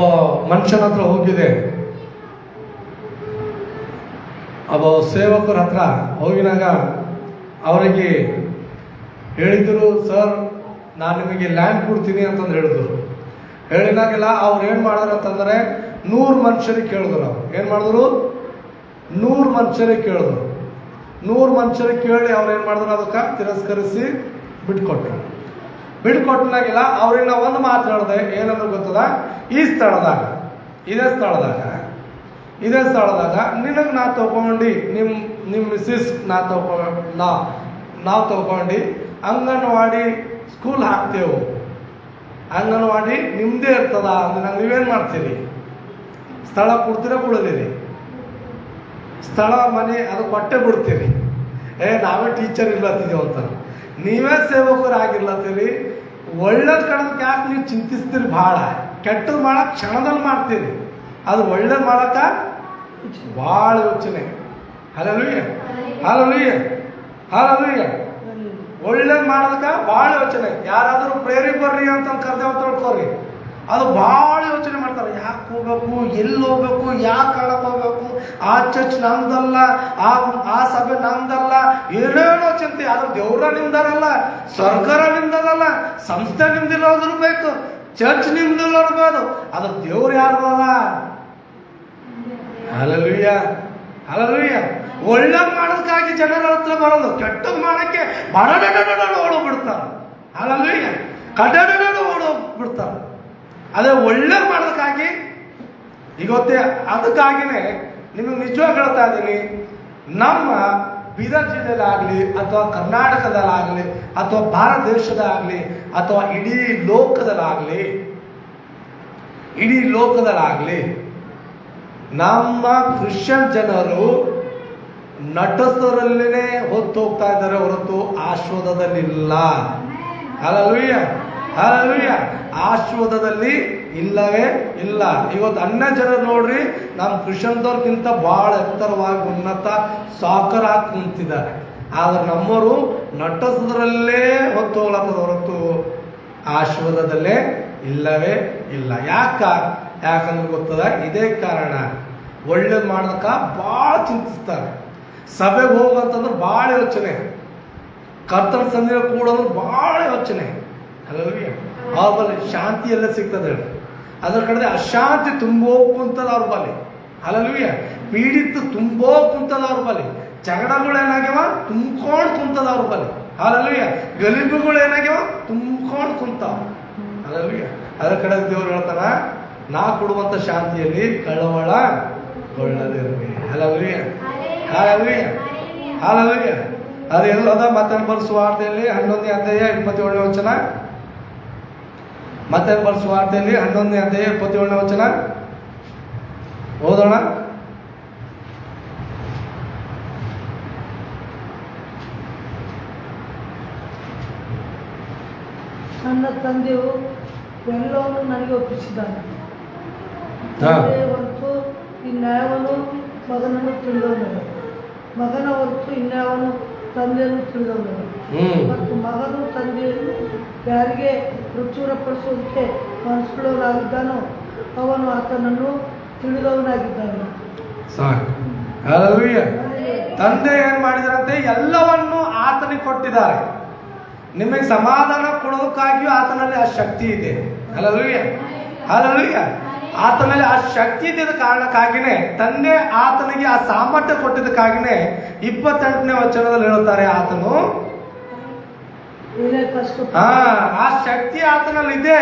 ಮನುಷ್ಯನ ಹತ್ರ ಹೋಗಿದ್ದೆ. ಒಬ್ಬ ಸೇವಕರ ಹತ್ರ ಹೋಗಿನಾಗ ಅವರಿಗೆ ಹೇಳಿದ್ರು, ಸರ್ ನಾನು ನಿಮಗೆ ಲ್ಯಾಂಡ್ ಕೊಡ್ತೀನಿ ಅಂತಂದು ಹೇಳಿದ್ರು. ಹೇಳಿದಾಗೆಲ್ಲ ಅವ್ರು ಏನು ಮಾಡಿದ್ರು ಅಂತಂದರೆ 100 ಮನುಷ್ಯರಿಗೆ ಕೇಳಿದ್ರು. ಅವ್ರು ಏನು ಮಾಡಿದ್ರು? 100 ಮನುಷ್ಯರಿಗೆ ಕೇಳಿದ್ರು. 100 ಮನುಷ್ಯರಿಗೆ ಕೇಳಿ ಅವ್ರು ಏನು ಮಾಡಿದ್ರು? ಅದಕ್ಕೆ ತಿರಸ್ಕರಿಸಿ ಬಿಟ್ಕೊಟ್ರು. ಬಿಟ್ಕೊಟ್ಟನಾಗೆಲ್ಲ ಅವ್ರಿಗೆ ಒಂದು ಮಾತು ಹೇಳಿದೆ. ಏನಂದ್ರೆ ಗೊತ್ತದ? ಇದೇ ಸ್ಥಳದಾಗ ನಿನಗೆ ನಾ ತಗೊಂಡು ನಿಮ್ಮ ಮಿಸ್ಸಿಸ್ ನಾವು ತಗೊಂಡು ಅಂಗನವಾಡಿ ಸ್ಕೂಲ್ ಹಾಕ್ತೇವೆ. ಅಂಗನವಾಡಿ ನಿಮ್ಮದೇ ಇರ್ತದ ಅಂದ್ರೆ ನೀವೇನು ಮಾಡ್ತೀರಿ? ಸ್ಥಳ ಕೊಡ್ತೀರ ಕೊಡಲಿರಿ? ಸ್ಥಳ ಮನೆ ಅದು ಕೊಟ್ಟೆ ಬಿಡ್ತೀರಿ. ನಾವೇ ಟೀಚರ್ ಇರ್ಲತ್ತಿದ್ದೀವಿ ಅಂತ, ನೀವೇ ಸೇವಕರಾಗಿರ್ಲತ್ತೀರಿ. ಒಳ್ಳೇದು ಕಡೋದಕ್ಕೆ ಯಾಕೆ ನೀವು ಚಿಂತಿಸ್ತೀರಿ? ಭಾಳ ಕೆಟ್ಟದ್ದು ಮಾಡಕ್ಕೆ ಕ್ಷಣದಲ್ಲಿ ಮಾಡ್ತೀರಿ, ಅದು ಒಳ್ಳೇದು ಮಾಡಕ್ಕ ಭಾಳ ಯೋಚನೆ. Hallelujah, hallelujah, hallelujah. ಒಳ್ಳೇದು ಮಾಡೋದಕ್ಕೆ ಭಾಳ ಯೋಚನೆ. ಯಾರಾದರೂ ಪ್ರೇರಿ ಬರ್ರಿ ಅಂತ ಕರೆದೇವ್ ತಿಳ್ಕೊರಿ, ಅದು ಭಾಳ ಯೋಚನೆ ಮಾಡ್ತಾರೆ. ಯಾಕೆ ಹೋಗ್ಬೇಕು, ಎಲ್ಲಿ ಹೋಗ್ಬೇಕು, ಯಾಕೆ ಕಾಣಕ್ಕೆ ಹೋಗ್ಬೇಕು, ಆ ಚರ್ಚ್ ನಮ್ದಲ್ಲ, ಆ ಸಭೆ ನಮ್ದಲ್ಲ, ಏನೇನೋ ಚಿಂತೆ. ಆದ್ರೆ ದೇವ್ರ ನಿಮ್ದಾರಲ್ಲ, ಸ್ವರ್ಗರ ನಿಮ್ದಲ್ಲ, ಸಂಸ್ಥೆ ನಿಮ್ದಿರೋದ್ರು ಬೇಕು, ಚರ್ಚ್ ನಿಮ್ದಿರೋರ್ಬೋದು, ಅದ್ರ ದೇವ್ರು ಯಾರ್ದಲ್ಲ? Hallelujah, hallelujah. ಒಳ್ಳೇದು ಮಾಡೋದಕ್ಕಾಗಿ ಜನರ ಹತ್ರ ಬರೋದು, ಕೆಟ್ಟದ್ದು ಮಾಡಕ್ಕೆ ಓಡೋಗ್ಬಿಡ್ತಾರೆ. ಹಲ್ಲೆಲೂಯಾ, ಓಡೋಗ್ಬಿಡ್ತಾರೆ. ಅದೇ ಒಳ್ಳೇದು ಮಾಡೋದಕ್ಕಾಗಿ ಇವತ್ತೇ ಅದಕ್ಕಾಗಿನೇ ನಿಮಗೆ ನಿಜವಾಗಿ ಹೇಳ್ತಾ ಇದ್ದೀನಿ, ನಮ್ಮ ಬೀದರ್ ಜಿಲ್ಲೆಯಲ್ಲಾಗಲಿ ಅಥವಾ ಕರ್ನಾಟಕದಲ್ಲಾಗಲಿ ಅಥವಾ ಭಾರತ ದೇಶದಾಗಲಿ ಅಥವಾ ಇಡೀ ಲೋಕದಲ್ಲಾಗಲಿ ನಮ್ಮ ಕ್ರಿಶ್ಚಿಯನ್ ಜನರು ನಟಸರಲ್ಲೇ ಹೊತ್ತು ಹೋಗ್ತಾ ಇದ್ದಾರೆ ಹೊರತು ಆಶ್ವಾದದಲ್ಲಿಲ್ಲ. Hallelujah, hallelujah. ಆಶ್ವಾದದಲ್ಲಿ ಇಲ್ಲವೇ ಇಲ್ಲ. ಇವತ್ತು ಅನ್ಯ ಜನರು ನೋಡ್ರಿ, ನಮ್ಮ ಕ್ರಿಶ್ಚಿಯನ್ದವ್ರಿಗಿಂತ ಬಹಳ ಎತ್ತರವಾಗಿ ಉನ್ನತ ಸಾಕರಾಗಿ ಕುಂತಿದ್ದಾರೆ. ಆದ್ರೆ ನಮ್ಮವರು ನಟಸದರಲ್ಲೇ ಹೊತ್ತು ಹೋಗ್ಲತ್ತದ ಹೊರತು ಆಶ್ವಾದದಲ್ಲೇ ಇಲ್ಲವೇ ಇಲ್ಲ. ಯಾಕಂದ್ರೆ ಗೊತ್ತದ, ಇದೇ ಕಾರಣ. ಒಳ್ಳೇದು ಮಾಡೋದಕ್ಕ ಭಾಳ ಚಿಂತಿಸ್ತಾರೆ. ಸಭೆಗೆ ಹೋಗಂತಂದ್ರೆ ಭಾಳ ಯೋಚನೆ, ಕರ್ತನ ಸಂಧಿಗೆ ಕೂಡೋದ್ರೆ ಭಾಳ ಯೋಚನೆ. ಹಲ್ಲೆಲೂಯಾ. ಅವ್ರ ಬಳಿ ಶಾಂತಿ ಎಲ್ಲ ಸಿಗ್ತದೆ ಹೇಳಿ, ಅದರ ಕಡೆ ಅಶಾಂತಿ ತುಂಬೋ ಕುಂತದ ಅವ್ರ ಬಳಿ. ಹಲ್ಲೆಲೂಯಾ. ಪೀಡಿತ ತುಂಬೋ ಕುಂತದ ಅವ್ರ ಬಳಿ. ಜಗಳಗಳು ಏನಾಗ್ಯಾವ, ತುಂಬ್ಕೊಂಡು ಕುಂತದ ಅವ್ರ ಬಳಿ. ಹಲ್ಲೆಲೂಯಾ. ಗಲೀಬುಗಳು ಏನಾಗ್ಯಾವ, ತುಂಬ್ಕೊಂಡು ಕುಂತಾವ. ಹಲ್ಲೆಲೂಯಾ. ಅದರ ಕಡೆ ದೇವ್ರು ಹೇಳ್ತಾನ, ನಾ ಕೊಡುವಂತ ಶಾಂತಿಯಲ್ಲಿ ಕಳವಳಗೊಳ್ಳದಿರಲಿ. Hallelujah, hallelujah, hallelujah. ಅದು ಎಲ್ಲದ ಮತ್ತೇನು ಸುವಾರ್ತೆಯಲ್ಲಿ 11ನೇ ಅಧ್ಯಾಯ 27ನೇ ವಚನ. ಮತ್ತೇನು ಸುವಾರ್ತೆಯಲ್ಲಿ 11ನೇ ಅಧ್ಯಾಯ 27ನೇ ವಚನ ಓದೋಣ. ನನ್ನ ತಂದೆಯು ಎಲ್ಲವನ್ನು ನನಗೆ ಒಪ್ಪಿಸಿದ್ದಾನೆ. ತಂದೆಯ ಹೊರತು ಇನ್ಯಾವನು ಮಗನನ್ನು ತಿಳಿದವನಲ್ಲ, ಮಗನ ಹೊರತು ಇನ್ಯಾವನು ತಂದೆಯನ್ನು ತಿಳಿದವನಲ್ಲ. ಮತ್ತು ಮಗನು ತಂದೆಯನ್ನು ಯಾರಿಗೆ ಪ್ರಚುರಪಡಿಸುವಂತೆ ಮನಸ್ಸುಳ್ಳವನಾಗಿದ್ದಾನೋ ಅವನು ಆತನನ್ನು ತಿಳಿದವನಾಗಿದ್ದಾನೆ. ತಂದೆ ಏನ್ ಮಾಡಿದಾರಂತೆ, ಎಲ್ಲವನ್ನು ಆತನಿಗೆ ಕೊಟ್ಟಿದ್ದಾರೆ. ನಿಮಗೆ ಸಮಾಧಾನ ಕೊಡೋದಕ್ಕಾಗಿಯೂ ಆತನಲ್ಲಿ ಆ ಶಕ್ತಿ ಇದೆ. Hallelujah, hallelujah. ಆತನಲ್ಲಿ ಆ ಶಕ್ತಿ ಇದ್ದ ಕಾರಣಕ್ಕಾಗಿನೇ, ತಂದೆ ಆತನಿಗೆ ಆ ಸಾಮರ್ಥ್ಯ ಕೊಟ್ಟಿದ್ದಕ್ಕಾಗಿನೇ 28ನೇ ವಚನದಲ್ಲಿ ಹೇಳುತ್ತಾರೆ, ಆತನು ಆ ಶಕ್ತಿ ಆತನಲ್ಲಿ ಇದೆ.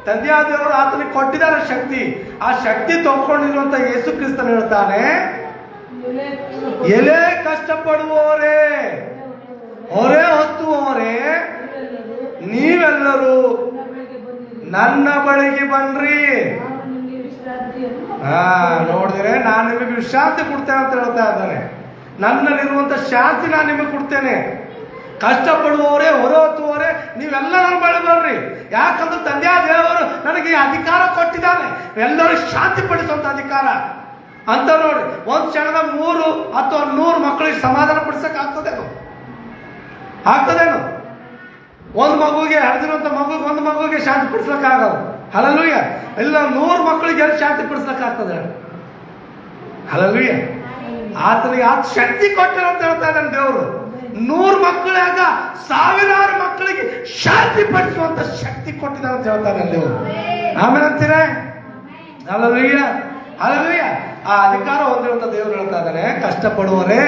ತಂದೆಯಾದ ದೇವರು ಆತನಿಗೆ ಕೊಟ್ಟಿದ್ದಾರೆ ಶಕ್ತಿ. ಆ ಶಕ್ತಿ ತಗೊಂಡಿರುವಂತ ಯೇಸು ಕ್ರಿಸ್ತನು ಹೇಳ್ತಾನೆ, ಎಲೆ ಕಷ್ಟಪಡುವವರೇ, ಹೊರೆ ಹೊತ್ತುವವರೇ, ನೀವೆಲ್ಲರೂ ನನ್ನ ಬಳಿಗೆ ಬನ್ರಿ. ನೋಡಿದ್ರೆ ನಾನು ನಿಮಗೆ ವಿಶ್ರಾಂತಿ ಕೊಡ್ತೇನೆ ಅಂತ ಹೇಳ್ತಾ ಇದ್ದಾನೆ. ನನ್ನಲ್ಲಿರುವಂತ ಶಾಂತಿ ನಾನು ನಿಮಗೆ ಕೊಡ್ತೇನೆ. ಕಷ್ಟಪಡುವವರೇ, ಹೊರೆ ಹೊತ್ತುವವರೇ, ನೀವೆಲ್ಲ ನನ್ನ ಬಳಿ ಬರ್ರಿ. ಯಾಕಂದ್ರೆ ತಂದೆಯ ದೇವರು ನನಗೆ ಅಧಿಕಾರ ಕೊಟ್ಟಿದ್ದಾನೆ, ಎಲ್ಲರೂ ಶಾಂತಿ ಪಡಿಸುವಂತ ಅಧಿಕಾರ ಅಂತ. ನೋಡಿ, ಒಂದ್ ಕ್ಷಣದ 3 ಅಥವಾ 100 ಮಕ್ಕಳಿಗೆ ಸಮಾಧಾನ ಪಡಿಸಕ್ ಆಗ್ತದೇನು? ಒಂದು ಮಗುವಿಗೆ ಹರಿದಿರುವಂತ ಒಂದು ಮಗುವಿಗೆ ಶಾಂತಿ ಪಡಿಸ್ಲಕ್ ಆಗಲ್ಲ. ಹಲ್ಲೆಲೂಯಾ. ಇಲ್ಲ 100 ಮಕ್ಕಳಿಗೆ ಎಲ್ಲಿ ಶಾಂತಿ ಪಡಿಸ್ಲಕ್ ಆಗ್ತದೆ? ಹಲ್ಲೆಲೂಯಾ. ಆತನಿಗೆ ಆ ಶಕ್ತಿ ಕೊಟ್ಟರು ಅಂತ ಹೇಳ್ತಾ ಇದ್ದಾನೆ ದೇವರು. 100 ಮಕ್ಕಳಾಗ 1000 ಮಕ್ಕಳಿಗೆ ಶಾಂತಿ ಪಡಿಸುವಂತ ಶಕ್ತಿ ಕೊಟ್ಟಿದ್ದಾನೆ ಅಂತ ಹೇಳ್ತಾನೆ ದೇವರು. ಆಮೇಲೆ ಅಂತೀರ? Hallelujah, hallelujah. ಆ ಅಧಿಕಾರ ಹೊಂದಿರುವಂತ ದೇವರು ಹೇಳ್ತಾ ಇದ್ದಾನೆ, ಕಷ್ಟಪಡುವವರೇ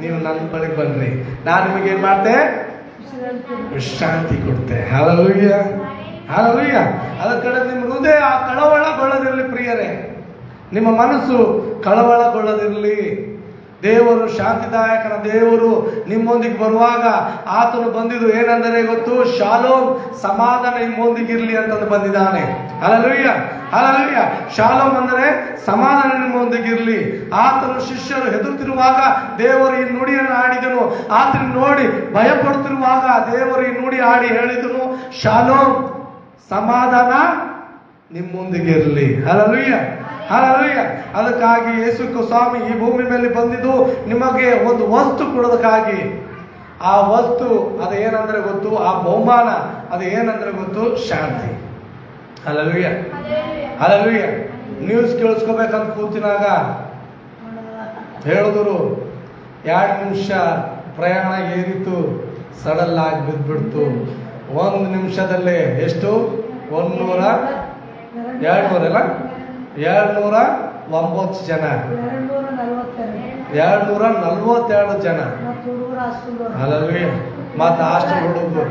ನೀವು ನನ್ನ ಬಳಿಗೆ ಬನ್ರಿ, ನಾನು ನಿಮಗೆ ಏನ್ ಮಾಡ್ತೆ? ವಿಶ್ರಾಂತಿ ಕೊಡ್ತೆ. Hallelujah, hallelujah. ಅದ ಕಡೆ ನಿಮ್ಮ ಹೃದಯ ಕಳವಳಗೊಳ್ಳದಿರಲಿ ಪ್ರಿಯರೇ, ನಿಮ್ಮ ಮನಸ್ಸು ಕಳವಳಗೊಳ್ಳದಿರಲಿ. ದೇವರು ಶಾಂತಿದಾಯಕನ ದೇವರು ನಿಮ್ಮೊಂದಿಗೆ ಬರುವಾಗ ಆತನು ಬಂದಿದ್ದು ಏನೆಂದರೆ ಗೊತ್ತು, ಶಾಲೋಮ್, ಸಮಾಧಾನ ನಿಮ್ಮೊಂದಿಗಿರ್ಲಿ ಅಂತಂದು ಬಂದಿದ್ದಾನೆ. Hallelujah, hallelujah. ಶಾಲೋಮ್ ಅಂದರೆ ಸಮಾಧಾನ ನಿಮ್ಮೊಂದಿಗಿರ್ಲಿ. ಆತನು ಶಿಷ್ಯರು ಹೆದರುತ್ತಿರುವಾಗ ದೇವರು ಈ ನುಡಿಯನ್ನು ಆಡಿದನು. ಆತನ ನೋಡಿ ಭಯಪಡುತ್ತಿರುವಾಗ ದೇವರು ಈ ನುಡಿ ಆಡಿ ಹೇಳಿದನು, ಶಾಲೋಮ್, ಸಮಾಧಾನ ನಿಮ್ಮೊಂದಿಗೆ ಇರಲಿ. Hallelujah, hallelujah. ಅದಕ್ಕಾಗಿ ಯೇಸು ಸ್ವಾಮಿ ಈ ಭೂಮಿ ಮೇಲೆ ಬಂದಿದ್ದು ನಿಮಗೆ ಒಂದು ವಸ್ತು ಕೊಡೋದಕ್ಕಾಗಿ. ಆ ವಸ್ತು ಅದು ಏನಂದ್ರೆ ಗೊತ್ತು, ಆ ಬಹುಮಾನ ಅದು ಏನಂದ್ರೆ ಗೊತ್ತು, ಶಾಂತಿ. Hallelujah, hallelujah. ನ್ಯೂಸ್ ಕೇಳಿಸ್ಕೋಬೇಕಂತ ಕೂತಿನಾಗ ಹೇಳಿದ್ರು, 2 ನಿಮಿಷ ಪ್ರಯಾಣ ಏರಿತು, ಸಡಲ್ ಆಗಿ ಬಿದ್ದುಬಿಡ್ತು. 1 ನಿಮಿಷದಲ್ಲೇ ಎಷ್ಟು, 209 ಜನ, 242 ಜನ. ಹಲ್ಲೆಲೂಯಾ. ಮತ್ತೆ ಹಾಸ್ಟೆಲ್ ಹುಡುಗರು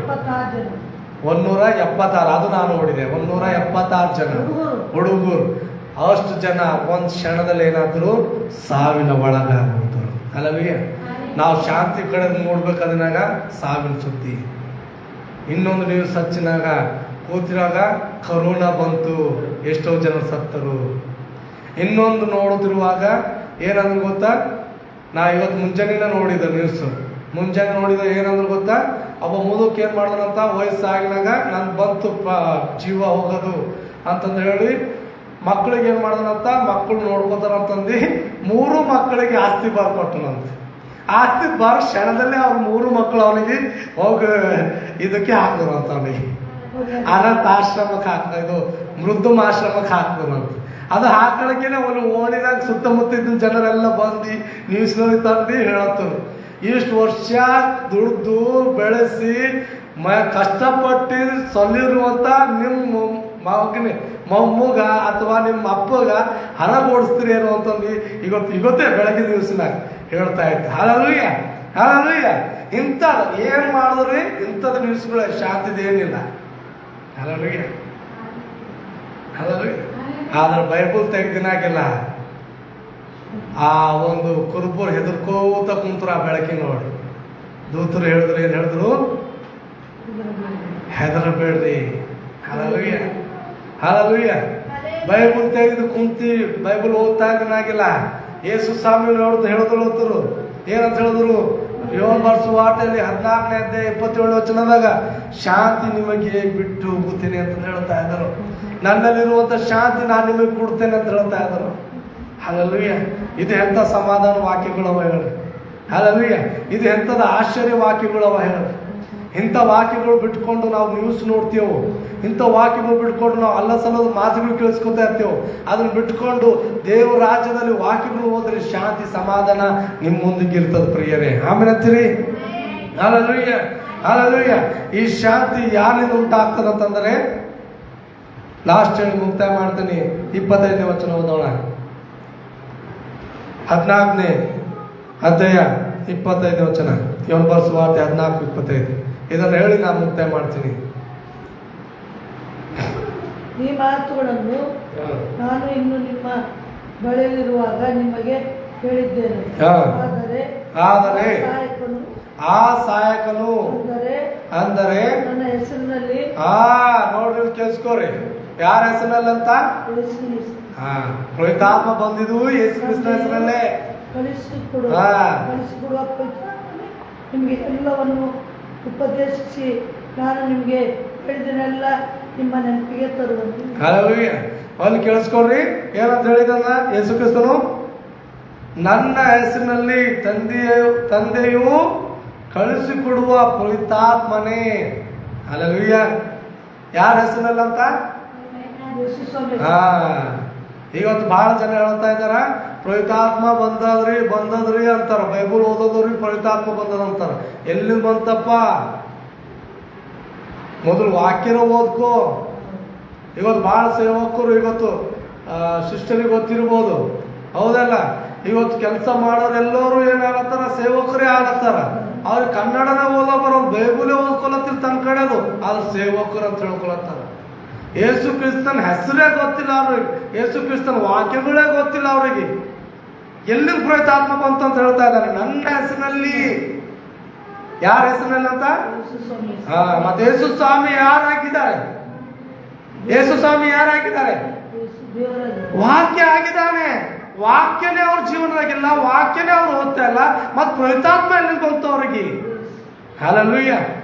176, ಅದು ನಾನು ನೋಡಿದೆ. 176 ಜನ ಹುಡುಗರು. ಅಷ್ಟು ಜನ ಒಂದು ಕ್ಷಣದಲ್ಲಿ ಏನಾದ್ರು ಸಾವಿನ ಒಳಗಾಗ್ಬಿಡ್ತಾರೆ. ಹಲ್ಲೆಲೂಯಾ. ನಾವು ಶಾಂತಿ ಕಡೆ ನೋಡ್ಬೇಕಾದಾಗ ಸಾವಿನ ಸುದ್ದಿ. ಇನ್ನೊಂದು ನ್ಯೂಸ್ ಹಚ್ಚಿನಾಗ ಕೂತಿರಾಗ ಕರೋನಾ ಬಂತು, ಎಷ್ಟೋ ಜನ ಸತ್ತರು. ಇನ್ನೊಂದು ನೋಡುತ್ತಿರುವಾಗ ಏನಂದ್ರೆ ಗೊತ್ತಾ, ನಾ ಇವತ್ತು ಮುಂಜಾನೆ ನೋಡಿದ ನ್ಯೂಸ್. ಮುಂಜಾನೆ ನೋಡಿದ ಏನಂದ್ರೆ ಗೊತ್ತಾ, ಒಬ್ಬ ಮುದುಕ್ ಏನ್ ಮಾಡಿದನಂತ, ವಯಸ್ಸಾಗಿನಾಗ ನನ್ ಬಂತು ಜೀವ ಹೋಗೋದು ಅಂತಂದು ಹೇಳಿ ಮಕ್ಕಳಿಗೆ ಏನ್ ಮಾಡಿದನಂತ, ಮಕ್ಕಳು ನೋಡ್ಕೋತಾರಂತಂದು 3 ಮಕ್ಕಳಿಗೆ ಆಸ್ತಿ ಬರ್ಕೊಟ್ಟನಂತ. ಆಸ್ತಿ ಬರ್ ಕ್ಷಣದಲ್ಲೇ ಅವ್ರ 3 ಮಕ್ಕಳು ಅವನಿಗೆ ಹೋಗಿ ಇದಕ್ಕೆ ಹಾಕಿದ್ರು ಅಂತ, ಅವನಿಗೆ ಅನಾಥ ಆಶ್ರಮಕ್ಕೆ ಇದು ವೃದ್ಧಾಶ್ರಮಕ್ಕೆ ಹಾಕಿದ್ರಂತ. ಅದು ಹಾಕೊಳ್ಳೋಕೆ ಒಂದು ಓಣಿದಾಗ ಸುತ್ತಮುತ್ತ ಇದ್ದ ಜನರೆಲ್ಲ ಬಂದು ನ್ಯೂಸ್ನಲ್ಲಿ ತಂದು ಹೇಳತ್ತರು, ಇಷ್ಟು ವರ್ಷ ದುಡ್ದು ಬೆಳೆಸಿ ಕಷ್ಟಪಟ್ಟು ಸಲ್ಲಿರುವಂತ ನಿಮ್ಮ ಮೊಮ್ಮಗ ಅಥವಾ ನಿಮ್ಮ ಅಪ್ಪಗ ಹಣ ಓಡಿಸ್ತೀರಿ ಏನೋ ಅಂತಂದು ಇವತ್ತೇ ಬೆಳಗ್ಗೆ ನ್ಯೂಸ್ನಾಗ ಹೇಳ್ತಾ ಇತ್ತು. Hallelujah, hallelujah. ಇಂಥದ್ದು ಏನ್ ಮಾಡಿದ್ರಿ, ಇಂಥದ್ದು ನ್ಯೂಸ್ಗಳ ಶಾಂತಿದ ಏನಿಲ್ಲ. Hallelujah, hallelujah. ಆದ್ರೆ ಬೈಬಲ್ ತೆಗ್ದಿನಾಗಿಲ್ಲ. ಆ ಒಂದು ಕುರುಬರು ಹೆದರ್ಕೋತ ಕುಂತ್ರ ಆ ಬೆಳಕಿನ ನೋಡಿ. ದೂತರು ಹೇಳಿದ್ರು, ಏನ್ ಹೇಳಿದ್ರು, ಹೆದರಬೇಡ್ರಿ. Hallelujah, hallelujah. ಬೈಬಲ್ ತೆಗೆದು ಕುಂತಿ ಬೈಬಲ್ ಓದ್ತಾ ಇದ್ದನಾಗಿಲ್ಲ. ಯೇಸು ಸ್ವಾಮಿ ಹೇಳಿದ್ರು, ಏನಂತ ಹೇಳಿದ್ರು, ಯೋಹಾನ ಸುವಾರ್ತೆಯಲ್ಲಿ 14ನೇ ಅಧ್ಯಾಯ 27ನೇ ವಚನದಾಗ ಶಾಂತಿ ನಿಮಗೆ ಬಿಟ್ಟು ಹೋಗುತ್ತೇನೆ ಅಂತ ಹೇಳ್ತಾ ಇದ್ದರು. ನನ್ನಲ್ಲಿರುವಂತ ಶಾಂತಿ ನಾನು ನಿಮಗೆ ಕೊಡ್ತೇನೆ ಅಂತ ಹೇಳ್ತಾ ಇದ್ದರು. ಹಲ್ಲೆಲೂಯಾ. ಇದು ಎಂಥ ಸಮಾಧಾನ ವಾಕ್ಯಗಳವ ಹೇಳಿ. ಹಲ್ಲೆಲೂಯಾ. ಇದು ಎಂಥದ ಆಶ್ಚರ್ಯ ವಾಕ್ಯಗಳವ ಹೇಳಿ. ಇಂಥ ವಾಕ್ಯಗಳು ಬಿಟ್ಕೊಂಡು ನಾವು ನ್ಯೂಸ್ ನೋಡ್ತೇವೆ, ಇಂಥ ವಾಕ್ಯಗಳು ಬಿಟ್ಕೊಂಡು ನಾವು ಅಲ್ಲ ಸಲ್ಲದ ಮಾತುಗಳು ಕೇಳಿಸ್ಕೊತಾ ಇರ್ತೇವೆ. ಅದನ್ನ ಬಿಟ್ಕೊಂಡು ದೇವರ ರಾಜ್ಯದಲ್ಲಿ ವಾಕ್ಯಗಳು ಹೋದ್ರೆ ಶಾಂತಿ ಸಮಾಧಾನ ನಿಮ್ಮ ಮುಂದಿಗೆ ಇರ್ತದೆ ಪ್ರಿಯರೇ. ಆಮೇಲೆ ಅಂತೀರಿ, ಹಲ್ಲೆಲೂಯಾ, ಹಲ್ಲೆಲೂಯಾ. ಈ ಶಾಂತಿ ಯಾರಿಂದ ಉಂಟಾಗ್ತದೆ ಅಂತಂದ್ರೆ, ಲಾಸ್ಟ್ ಹೇಳಿ ಮುಕ್ತಾಯ ಮಾಡ್ತೀನಿ. 25ನೇ ವಚನ ಓದೋಣ. 14ನೇ ಅಧ್ಯಾಯ 25ನೇ ವಚನ, ಯೋಹಾನ ಸುವಾರ್ತೆ 14:25. ಇದನ್ನು ಹೇಳಿ ನಾನು ಮುಕ್ತಾಯ ಮಾಡ್ತೀನಿ. ಈ ಮಾತುಗಳನ್ನು ನಾನು ಇನ್ನು ನಿಮ್ಮ ಬಳಿಯಲ್ಲಿರುವಾಗ ನಿಮಗೆ ಹೇಳಿದ್ದೇನೆ. ಆದರೆ ಆ ಸಹಾಯಕನು ಅಂದರೆ ನನ್ನ ಹೆಸರಿನಲ್ಲಿ, ನೋಡ್ರಿ ಕೇಳಿಸ್ಕೋರಿ, ಯಾರ ಹೆಸರಿನಲ್ಲಿ ಅಂತ, ಪವಿತ್ರಾತ್ಮ ಬಂದಿದ್ದು ಯೇಸು ಕ್ರಿಸ್ತನ ಹೆಸರಲ್ಲೇ ಕಳಿಸಿಕೊಡುವ ನಿಮಗೆ ಎಲ್ಲವನ್ನು ಉಪದೇಶಿಸಿ ನಾನು ನಿಮಗೆ ಹೇಳಿದನೆಲ್ಲ ನಿಮ್ಮ ನೆನಪಿಗೆ ತರುವುದು. ಅಲ್ಲಿ ಕೇಳಿಸ್ಕೊಡ್ರಿ, ಏನಂತ ಹೇಳಿದನ್ನ ಯೇಸು ಕ್ರಿಸ್ತನು, ನನ್ನ ಹೆಸರಿನಲ್ಲಿ ತಂದೆಯು ಕಳಿಸಿಕೊಡುವ ಪವಿತ್ರಾತ್ಮನೇ. ಹಲ್ಲೆಲೂಯಾ. ಯಾರ ಹೆಸರಿನಲ್ಲಿ ಅಂತ, ಇವತ್ತು ಬಹಳ ಜನ ಹೇಳ್ತಾ ಇದಾರ, ಪವಿತ್ರಾತ್ಮ ಬಂದದ್ರಿ ಅಂತಾರ. ಬೈಬಲ್ ಓದೋದ್ರಿ ಪವಿತ್ರಾತ್ಮ ಬಂದದಂತಾರ. ಎಲ್ಲಿಂದ ಬಂತಪ್ಪ? ಮೊದಲು ವಾಕ್ಯನ ಓದ್ಕೋ. ಇವತ್ತು ಬಹಳ ಸೇವಕರು, ಇವತ್ತು ಸಿಸ್ಟರಿಗೆ ಗೊತ್ತಿರ್ಬೋದು, ಹೌದಲ್ಲ? ಇವತ್ತು ಕೆಲಸ ಮಾಡೋರೆಲ್ಲರೂ ಏನಾಗತ್ತಾರ, ಸೇವಕರೇ ಆಗತ್ತಾರ. ಅವ್ರಿಗೆ ಕನ್ನಡನ ಓದೋ ಬರೋದು, ಬೈಬಲೇ ಓದ್ಕೊಳತ್ತಿಲ್ಲ ತನ್ನ ಕಡೆದು, ಆದ್ರೆ ಸೇವಕರು ಅಂತ ಹೇಳ್ಕೊಳತ್ತಾರ. ಯೇಸು ಕ್ರಿಸ್ತನ ಹೆಸರೇ ಗೊತ್ತಿಲ್ಲ ಅವ್ರಿಗೆ, ಯೇಸು ಕ್ರಿಸ್ತನ ವಾಕ್ಯಗಳೇ ಗೊತ್ತಿಲ್ಲ ಅವರಿಗೆ. ಎಲ್ಲಿ ಪವಿತ್ರಾತ್ಮ ಬಂತು ಅಂತ ಹೇಳ್ತಾ ಇದ್ದಾರೆ? ನನ್ನ ಹೆಸರಿನಲ್ಲಿ. ಯಾರ ಹೆಸರಿನಲ್ಲಿ ಅಂತ? ಮತ್ತೆ ಯೇಸು ಸ್ವಾಮಿ ಯಾರಾಗಿದ್ದಾರೆ? ಯೇಸು ಸ್ವಾಮಿ ಯಾರಾಗಿದ್ದಾರೆ? ವಾಕ್ಯ ಆಗಿದ್ದಾನೆ. ವಾಕ್ಯನೇ ಅವ್ರ ಜೀವನದಾಗಿಲ್ಲ, ವಾಕ್ಯನೇ ಅವ್ರು ಓದ್ತಾ ಇಲ್ಲ, ಮತ್ತೆ ಪವಿತ್ರಾತ್ಮ ಎಲ್ಲಿ ಬಂತು ಅವ್ರಿಗೆ? Hallelujah,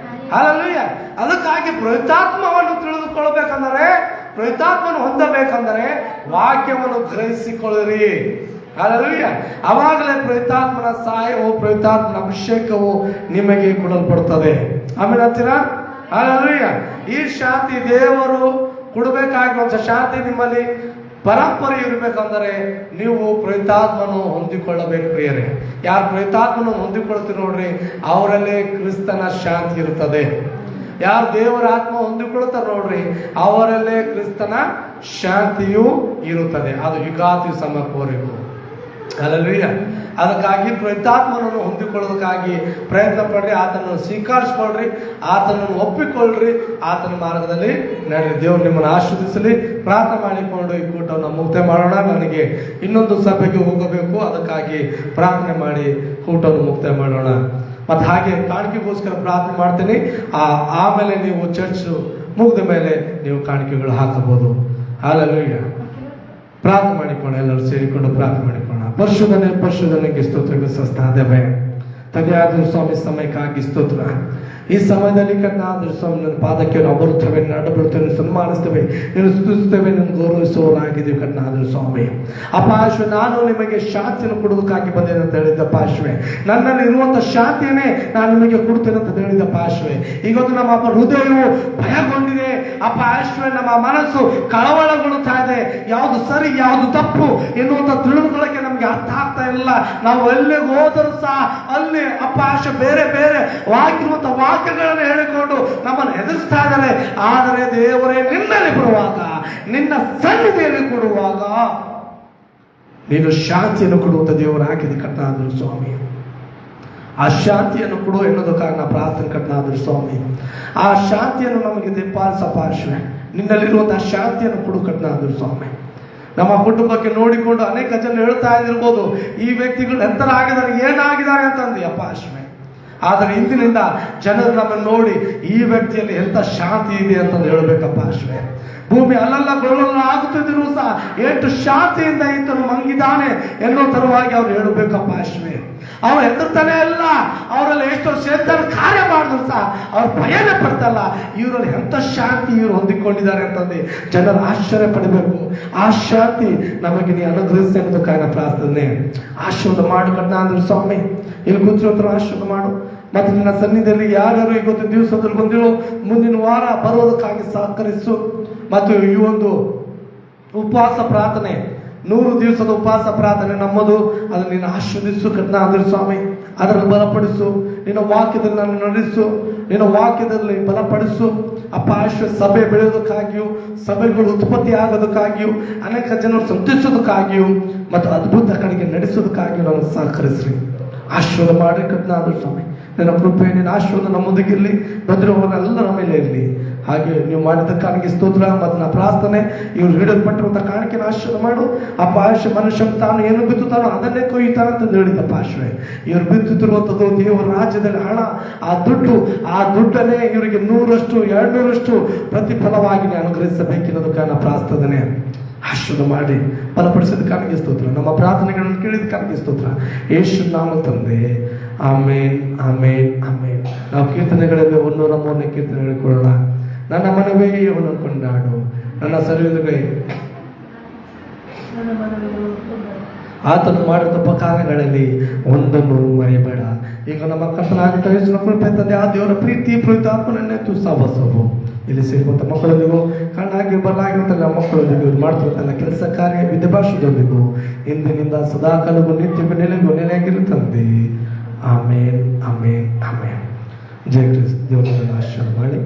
hallelujah. ಅದಕ್ಕಾಗಿ ಪವಿತ್ರಾತ್ಮವನ್ನು ತಿಳಿದುಕೊಳ್ಬೇಕಂದರೆ, ಪವಿತ್ರಾತ್ಮವನ್ನು ಹೊಂದಬೇಕಂದರೆ ವಾಕ್ಯವನ್ನು ಗ್ರಹಿಸಿಕೊಳ್ಳಿರಿ. ಹಲ್ಲೆಲೂಯ. ಅವಾಗಲೇ ಪವಿತ್ರಾತ್ಮನ ಸಹಾಯವು, ಪವಿತ್ರಾತ್ಮನ ಅಭಿಷೇಕವು ನಿಮಗೆ ಕೊಡಲ್ಪಡುತ್ತದೆ. ಆಮೇಲೆ ಅಂತೀರಾ? ಹಲ್ಲೆಲೂಯ. ಈ ಶಾಂತಿ ದೇವರು ಕೊಡಬೇಕಾಗಿರುವಂತ ಶಾಂತಿ ನಿಮ್ಮಲ್ಲಿ ಪರಂಪರೆ ಇರಬೇಕಂದರೆ ನೀವು ಪವಿತ್ರಾತ್ಮನು ಹೊಂದಿಕೊಳ್ಳಬೇಕು ಪ್ರಿಯರೇ. ಯಾರು ಪವಿತ್ರಾತ್ಮನು ಹೊಂದಿಕೊಳ್ತೀರಿ ನೋಡ್ರಿ, ಅವರಲ್ಲೇ ಕ್ರಿಸ್ತನ ಶಾಂತಿ ಇರುತ್ತದೆ. ಯಾರು ದೇವರ ಆತ್ಮ ಹೊಂದಿಕೊಳ್ತಾರೆ ನೋಡ್ರಿ, ಅವರಲ್ಲೇ ಕ್ರಿಸ್ತನ ಶಾಂತಿಯೂ ಇರುತ್ತದೆ. ಅದು ಯುಗಾತಿ ಸಮಯವರೆಗೂ. ಹಲ್ಲೆಲೂಯ. ಅದಕ್ಕಾಗಿ ಪವಿತ್ರಾತ್ಮನನ್ನು ಹೊಂದಿಕೊಳ್ಳೋದಕ್ಕಾಗಿ ಪ್ರಯತ್ನ ಪಡ್ರಿ, ಆತನನ್ನು ಸ್ವೀಕರಿಸ್ಕೊಳ್ರಿ, ಆತನನ್ನು ಒಪ್ಪಿಕೊಳ್ಳ್ರಿ, ಆತನ ಮಾರ್ಗದಲ್ಲಿ ನಡ್ರಿ. ದೇವರು ನಿಮ್ಮನ್ನು ಆಶೀರ್ವದಿಸಲಿ. ಪ್ರಾರ್ಥನೆ ಮಾಡಿಕೊಂಡು ಈ ಕೂಟವನ್ನು ಮುಕ್ತಾಯ ಮಾಡೋಣ. ನನಗೆ ಇನ್ನೊಂದು ಸಭೆಗೆ ಹೋಗಬೇಕು, ಅದಕ್ಕಾಗಿ ಪ್ರಾರ್ಥನೆ ಮಾಡಿ ಕೂಟವನ್ನು ಮುಕ್ತಾಯ ಮಾಡೋಣ. ಮತ್ತು ಹಾಗೆ ಕಾಣಿಕೆಗೋಸ್ಕರ ಪ್ರಾರ್ಥನೆ ಮಾಡ್ತೀನಿ. ಆಮೇಲೆ ನೀವು ಚರ್ಚ್ ಮುಗಿದ ಮೇಲೆ ನೀವು ಕಾಣಿಕೆಗಳು ಹಾಕಬಹುದು. ಹಲ್ಲೆಲೂಯ. ಪ್ರಾರ್ಥನೆ ಮಾಡಿಕೊಂಡು ಎಲ್ಲರೂ ಸೇರಿಕೊಂಡು ಪ್ರಾರ್ಥನೆ ಮಾಡಿಕೊಳ್ಳೋಣ. ಪರಿಶುದ್ಧನಿಗೆ ಸ್ತೋತ್ರಗಳು ಸಸ್ತಾದೇವೆ. ತಂದೆಯಾದರೂ ಸ್ವಾಮಿ ಸಮಯಕ್ಕಾಗಿ ಸ್ತೋತ್ರ. ಈ ಸಮಯದಲ್ಲಿ ಕಣ್ಣಾದರೂ ಸ್ವಾಮಿ ನನ್ನ ಪಾದಕ್ಕೆ ನಾವು ಬರುತ್ತೇವೆ, ನಡಬರುತ್ತೇವೆ, ಸನ್ಮಾನಿಸ್ತೇವೆ, ನೀನು ಸ್ತುತಿಸ್ತೇವೆ, ನಾನು ಗೌರವಿಸುವವರಾಗಿದ್ದೀವಿ ಕಣ್ಣಾದರೂ ಸ್ವಾಮಿ. ಅಪಾಶ್ವೆ ನಾನು ನಿಮಗೆ ಶಾಂತಿಯನ್ನು ಕೊಡೋದಕ್ಕಾಗಿ ಬಂದೇನೆ ಅಂತ ಹೇಳಿದ್ದ ಪಾಶ್ವೆ. ನನ್ನಲ್ಲಿ ಇರುವಂತ ಶಾಂತಿಯನ್ನೇ ನಾನು ನಿಮಗೆ ಕೊಡ್ತೇನೆ ಅಂತ ಹೇಳಿದ ಪಾಶ್ವೆ. ಈಗೊಂದು ನಮ್ಮ ಹೃದಯವು ಭಯಗೊಂಡಿದೆ ಅಪಾಶ್ವೆ, ನಮ್ಮ ಮನಸ್ಸು ಕಳವಳಗೊಳ್ಳುತ್ತಾ ಇದೆ. ಯಾವುದು ಸರಿ ಯಾವುದು ತಪ್ಪು ಎನ್ನುವಂತ ತಿಳಿದುಕೊಳ್ಳಕ್ಕೆ ನಮ್ಗೆ ಅರ್ಥ ಆಗ್ತಾ ಇಲ್ಲ. ನಾವು ಎಲ್ಲಿಗೆ ಹೋದರೂ ಸಹ ಅಲ್ಲಿ ಅಪಾಶ್ವೆ ಬೇರೆ ಬೇರೆ ಆಗಿರುವಂತ ವಾಕ್ಯಗಳನ್ನು ಹೇಳಿಕೊಂಡು ನಮ್ಮನ್ನು ಎದುರಿಸ್ತಾ ಇದ್ದಾರೆ. ಆದರೆ ದೇವರೇ ನಿನ್ನಲ್ಲಿ ಬರುವಾಗ, ನಿನ್ನ ಸನ್ನಿಧಿಯಲ್ಲಿ ಕೊಡುವಾಗ ನೀನು ಶಾಂತಿಯನ್ನು ಕೊಡುವಂತ ದೇವರು ಹಾಕಿದ ಕಟ್ಟನಾದರೂ ಸ್ವಾಮಿ. ಆ ಶಾಂತಿಯನ್ನು ಕೊಡು ಎನ್ನುವುದಕ್ಕಾಗಿ ನಾ ಪ್ರಾರ್ಥನೆ ಕಟ್ಟನಾದರೂ ಸ್ವಾಮಿ. ಆ ಶಾಂತಿಯನ್ನು ನಮಗೆ ದೀಪಾಲಿಸ ಪಾರ್ಶ್ವೆ. ನಿನ್ನಲ್ಲಿರುವಂತಹ ಶಾಂತಿಯನ್ನು ಕೊಡು ಕಟ್ಟನಾದರೂ ಸ್ವಾಮಿ. ನಮ್ಮ ಕುಟುಂಬಕ್ಕೆ ನೋಡಿಕೊಂಡು ಅನೇಕ ಜನ ಹೇಳ್ತಾ ಇದಿರ್ಬೋದು, ಈ ವ್ಯಕ್ತಿಗಳು ಎಂತರಾಗಿದ್ದಾರೆ, ಏನಾಗಿದ್ದಾರೆ ಅಂತಂದು ಅಪಾಶ್ವೆ. ಆದರೆ ಇಂದಿನಿಂದ ಜನರು ನಮ್ಮನ್ನು ನೋಡಿ ಈ ವ್ಯಕ್ತಿಯಲ್ಲಿ ಎಂತ ಶಾಂತಿ ಇದೆ ಅಂತಂದು ಹೇಳಬೇಕಪ್ಪ ಅಶ್ವೇ. ಭೂಮಿ ಅಲ್ಲಲ್ಲ ಆಗುತ್ತಿದ್ರು ಸಹ ಎಷ್ಟು ಶಾಂತಿಯಿಂದ ಈತನು ಮಂಗಿದ್ದಾನೆ ಎನ್ನುವ ತರವಾಗಿ ಅವ್ರು ಹೇಳಬೇಕಪ್ಪ ಅಶ್ವೇ. ಅವ್ರು ಹೆದರ್ತಾನೆ ಇಲ್ಲ, ಅವರಲ್ಲಿ ಎಷ್ಟೋ ಸೇತನ ಕಾರ್ಯ ಮಾಡಿದ್ರು ಸಹ ಅವ್ರು ಭಯನೇ ಪಡ್ತಲ್ಲ. ಇವರಲ್ಲಿ ಎಂತ ಶಾಂತಿ ಇವರು ಹೊಂದಿಕೊಂಡಿದ್ದಾರೆ ಅಂತಂದು ಜನರು ಆಶ್ಚರ್ಯ ಪಡಬೇಕು. ಆ ಶಾಂತಿ ನಮಗೆ ನೀ ಅನುಗ್ರಹಿಸಿ ಅನ್ನೋದಕ್ಕಾಗಿ ಪ್ರಾರ್ಥನೆ. ಆಶೀರ್ವಾದ ಮಾಡು ಕಣ್ಣಾಂದ್ರೆ ಸ್ವಾಮಿ. ಇಲ್ಲಿ ಕೂತಿರೋತ್ರ ಆಶೀರ್ವಾದ ಮಾಡು. ಮತ್ತು ನಿನ್ನ ಸನ್ನಿಧಿಯಲ್ಲಿ ಯಾರ್ಯಾರು ಇವತ್ತು ದಿವಸದಲ್ಲಿ ಬಂದಿರೋ ಮುಂದಿನ ವಾರ ಬರೋದಕ್ಕಾಗಿ ಸಹಕರಿಸು. ಮತ್ತು ಈ ಒಂದು ಉಪವಾಸ ಪ್ರಾರ್ಥನೆ, 100 ದಿವಸದ ಉಪವಾಸ ಪ್ರಾರ್ಥನೆ ನಮ್ಮದು, ಅದನ್ನು ನೀನು ಆಶೀರ್ವದಿಸು ಕಣ್ಣಾಂದ್ರೆ ಸ್ವಾಮಿ. ಅದರಲ್ಲಿ ಬಲಪಡಿಸು, ನಿನ್ನ ವಾಕ್ಯದಲ್ಲಿ ನಾನು ನಡೆಸು, ನಿನ್ನ ವಾಕ್ಯದಲ್ಲಿ ಬಲಪಡಿಸು ಅಪ್ಪ. ಸಭೆ ಬೆಳೆಯೋದಕ್ಕಾಗಿಯೂ, ಸಭೆಗಳು ಉತ್ಪತ್ತಿ ಆಗೋದಕ್ಕಾಗಿಯೂ, ಅನೇಕ ಜನರು ಸಂತೋಷೋದಕ್ಕಾಗಿಯೂ ಮತ್ತು ಅದ್ಭುತ ಕಡೆಗೆ ನಡೆಸೋದಕ್ಕಾಗಿಯೂ ನಾವು ಸಹಕರಿಸ್ರಿ. ಆಶೀರ್ವಾದ ಮಾಡಿ ಕಣ್ಣಾಂದ್ರೆ ಸ್ವಾಮಿ. ನಿನ್ನ ಕೃಪೆ, ನಿನ್ನ ಆಶೀರ್ವಾದ ನಮ್ಮೊಂದಿಗಿರಲಿ, ಬಂದಿರುವವರೆಲ್ಲರ ಮೇಲೆ ಇರಲಿ. ಹಾಗೆ ನೀವು ಮಾಡಿದ ಕಾಣಿಕೆ ಸ್ತೋತ್ರ. ಮತ್ತು ನಾ ಪ್ರಾರ್ಥನೆ, ಇವ್ರು ಹಿಡಿಯಲ್ಪಟ್ಟಿರುವಂಥ ಕಾಣಿಕೆನ ಆಶೀರ್ವಾದ ಮಾಡು ಅಪ್ಪ. ಮನುಷ್ಯ ತಾನು ಏನು ಬಿತ್ತುತ್ತಾನೋ ಅದನ್ನೇ ಕೊಯ್ಯುತ್ತಾನೆ ಅಂತ ಹೇಳಿದಪ್ಪ ಆಶ್ರಯ. ಇವ್ರು ಬಿತ್ತುತ್ತಿರುವಂಥದ್ದು ದೇವರ ರಾಜ್ಯದಲ್ಲಿ ಹಣ, ಆ ದುಡ್ಡನ್ನೇ ಇವರಿಗೆ 100ರಷ್ಟು 200ರಷ್ಟು ಪ್ರತಿಫಲವಾಗಿ ಅನುಗ್ರಹಿಸಬೇಕೆನ್ನೋದಕ್ಕೆ ನಾ ಪ್ರಾರ್ಥನೆ. ಆಶೀರ್ವಾದ ಮಾಡಿ ಬಲಪಡಿಸಿದ ಕಾಣಿಕೆ ಸ್ತೋತ್ರ. ನಮ್ಮ ಪ್ರಾರ್ಥನೆಗಳನ್ನು ಕೇಳಿದ ಕಾಣಿಕೆ ಸ್ತೋತ್ರ. ಯೇಸು ನಾಮ ತಂದೆ, ಆಮೇನ್, ಆಮೇನ್, ಆಮೇನ್. ನಾವು ಕೀರ್ತನೆಗಳಲ್ಲಿ 103 ಕೀರ್ತನೆ ಹೇಳಿಕೊಳ್ಳೋಣ. ನನ್ನ ಮನವೇ ಅವನನ್ನು ಕೊಂಡಾಡು, ನನ್ನ ಸರಿಯುವುದೇ ಆತನು ಮಾಡಿದ ಉಪಕಾರಗಳಲ್ಲಿ ಒಂದನ್ನು ಮರೆಯಬೇಡ. ಈಗ ನಮ್ಮ ಕರ್ತನಾದ ಯೇಸುವಿನ ಕೃಪೆ ತಂದೆ, ಆ ದೇವರ ಪ್ರೀತಿ ಪವಿತ್ರಾತ್ಮನನ್ನೇ ಸಹವಾಸವು ಇಲ್ಲಿ ಸೇರುವಂಥ ಮಕ್ಕಳೊಂದಿಗೂ, ಕಣ್ಣಾಗಿ ಬರಲಾಗಿರುವಂಥ ನಮ್ಮ ಮಕ್ಕಳೊಂದಿಗೂ, ಮಾಡ್ತಿರುತ್ತಲ್ಲ ಕೆಲಸ ಕಾರ್ಯ ವಿದ್ಯಾಭ್ಯಾಸದೊಂದಿಗೂ ಇಂದಿನಿಂದ ಸದಾಕಾಲಗೂ ನಿತ್ಯವೂ ನೆಲೆಯಾಗಿರು ತಂದೆ. ಆಮೇನ್, ಆಮೇನ್, ಆಮೇನ್. ಜಯ ಕ್ರಿಸ್ತ. ದೇವರನ್ನು ಆಶೀರ್ವಾದ ಮಾಡಿ.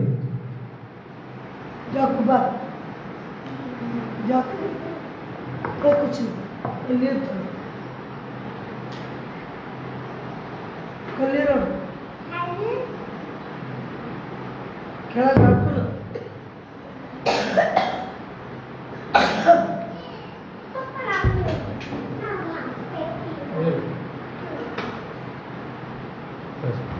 ಕೆಳಗೆ ಹಾಕೊಂಡು Yes.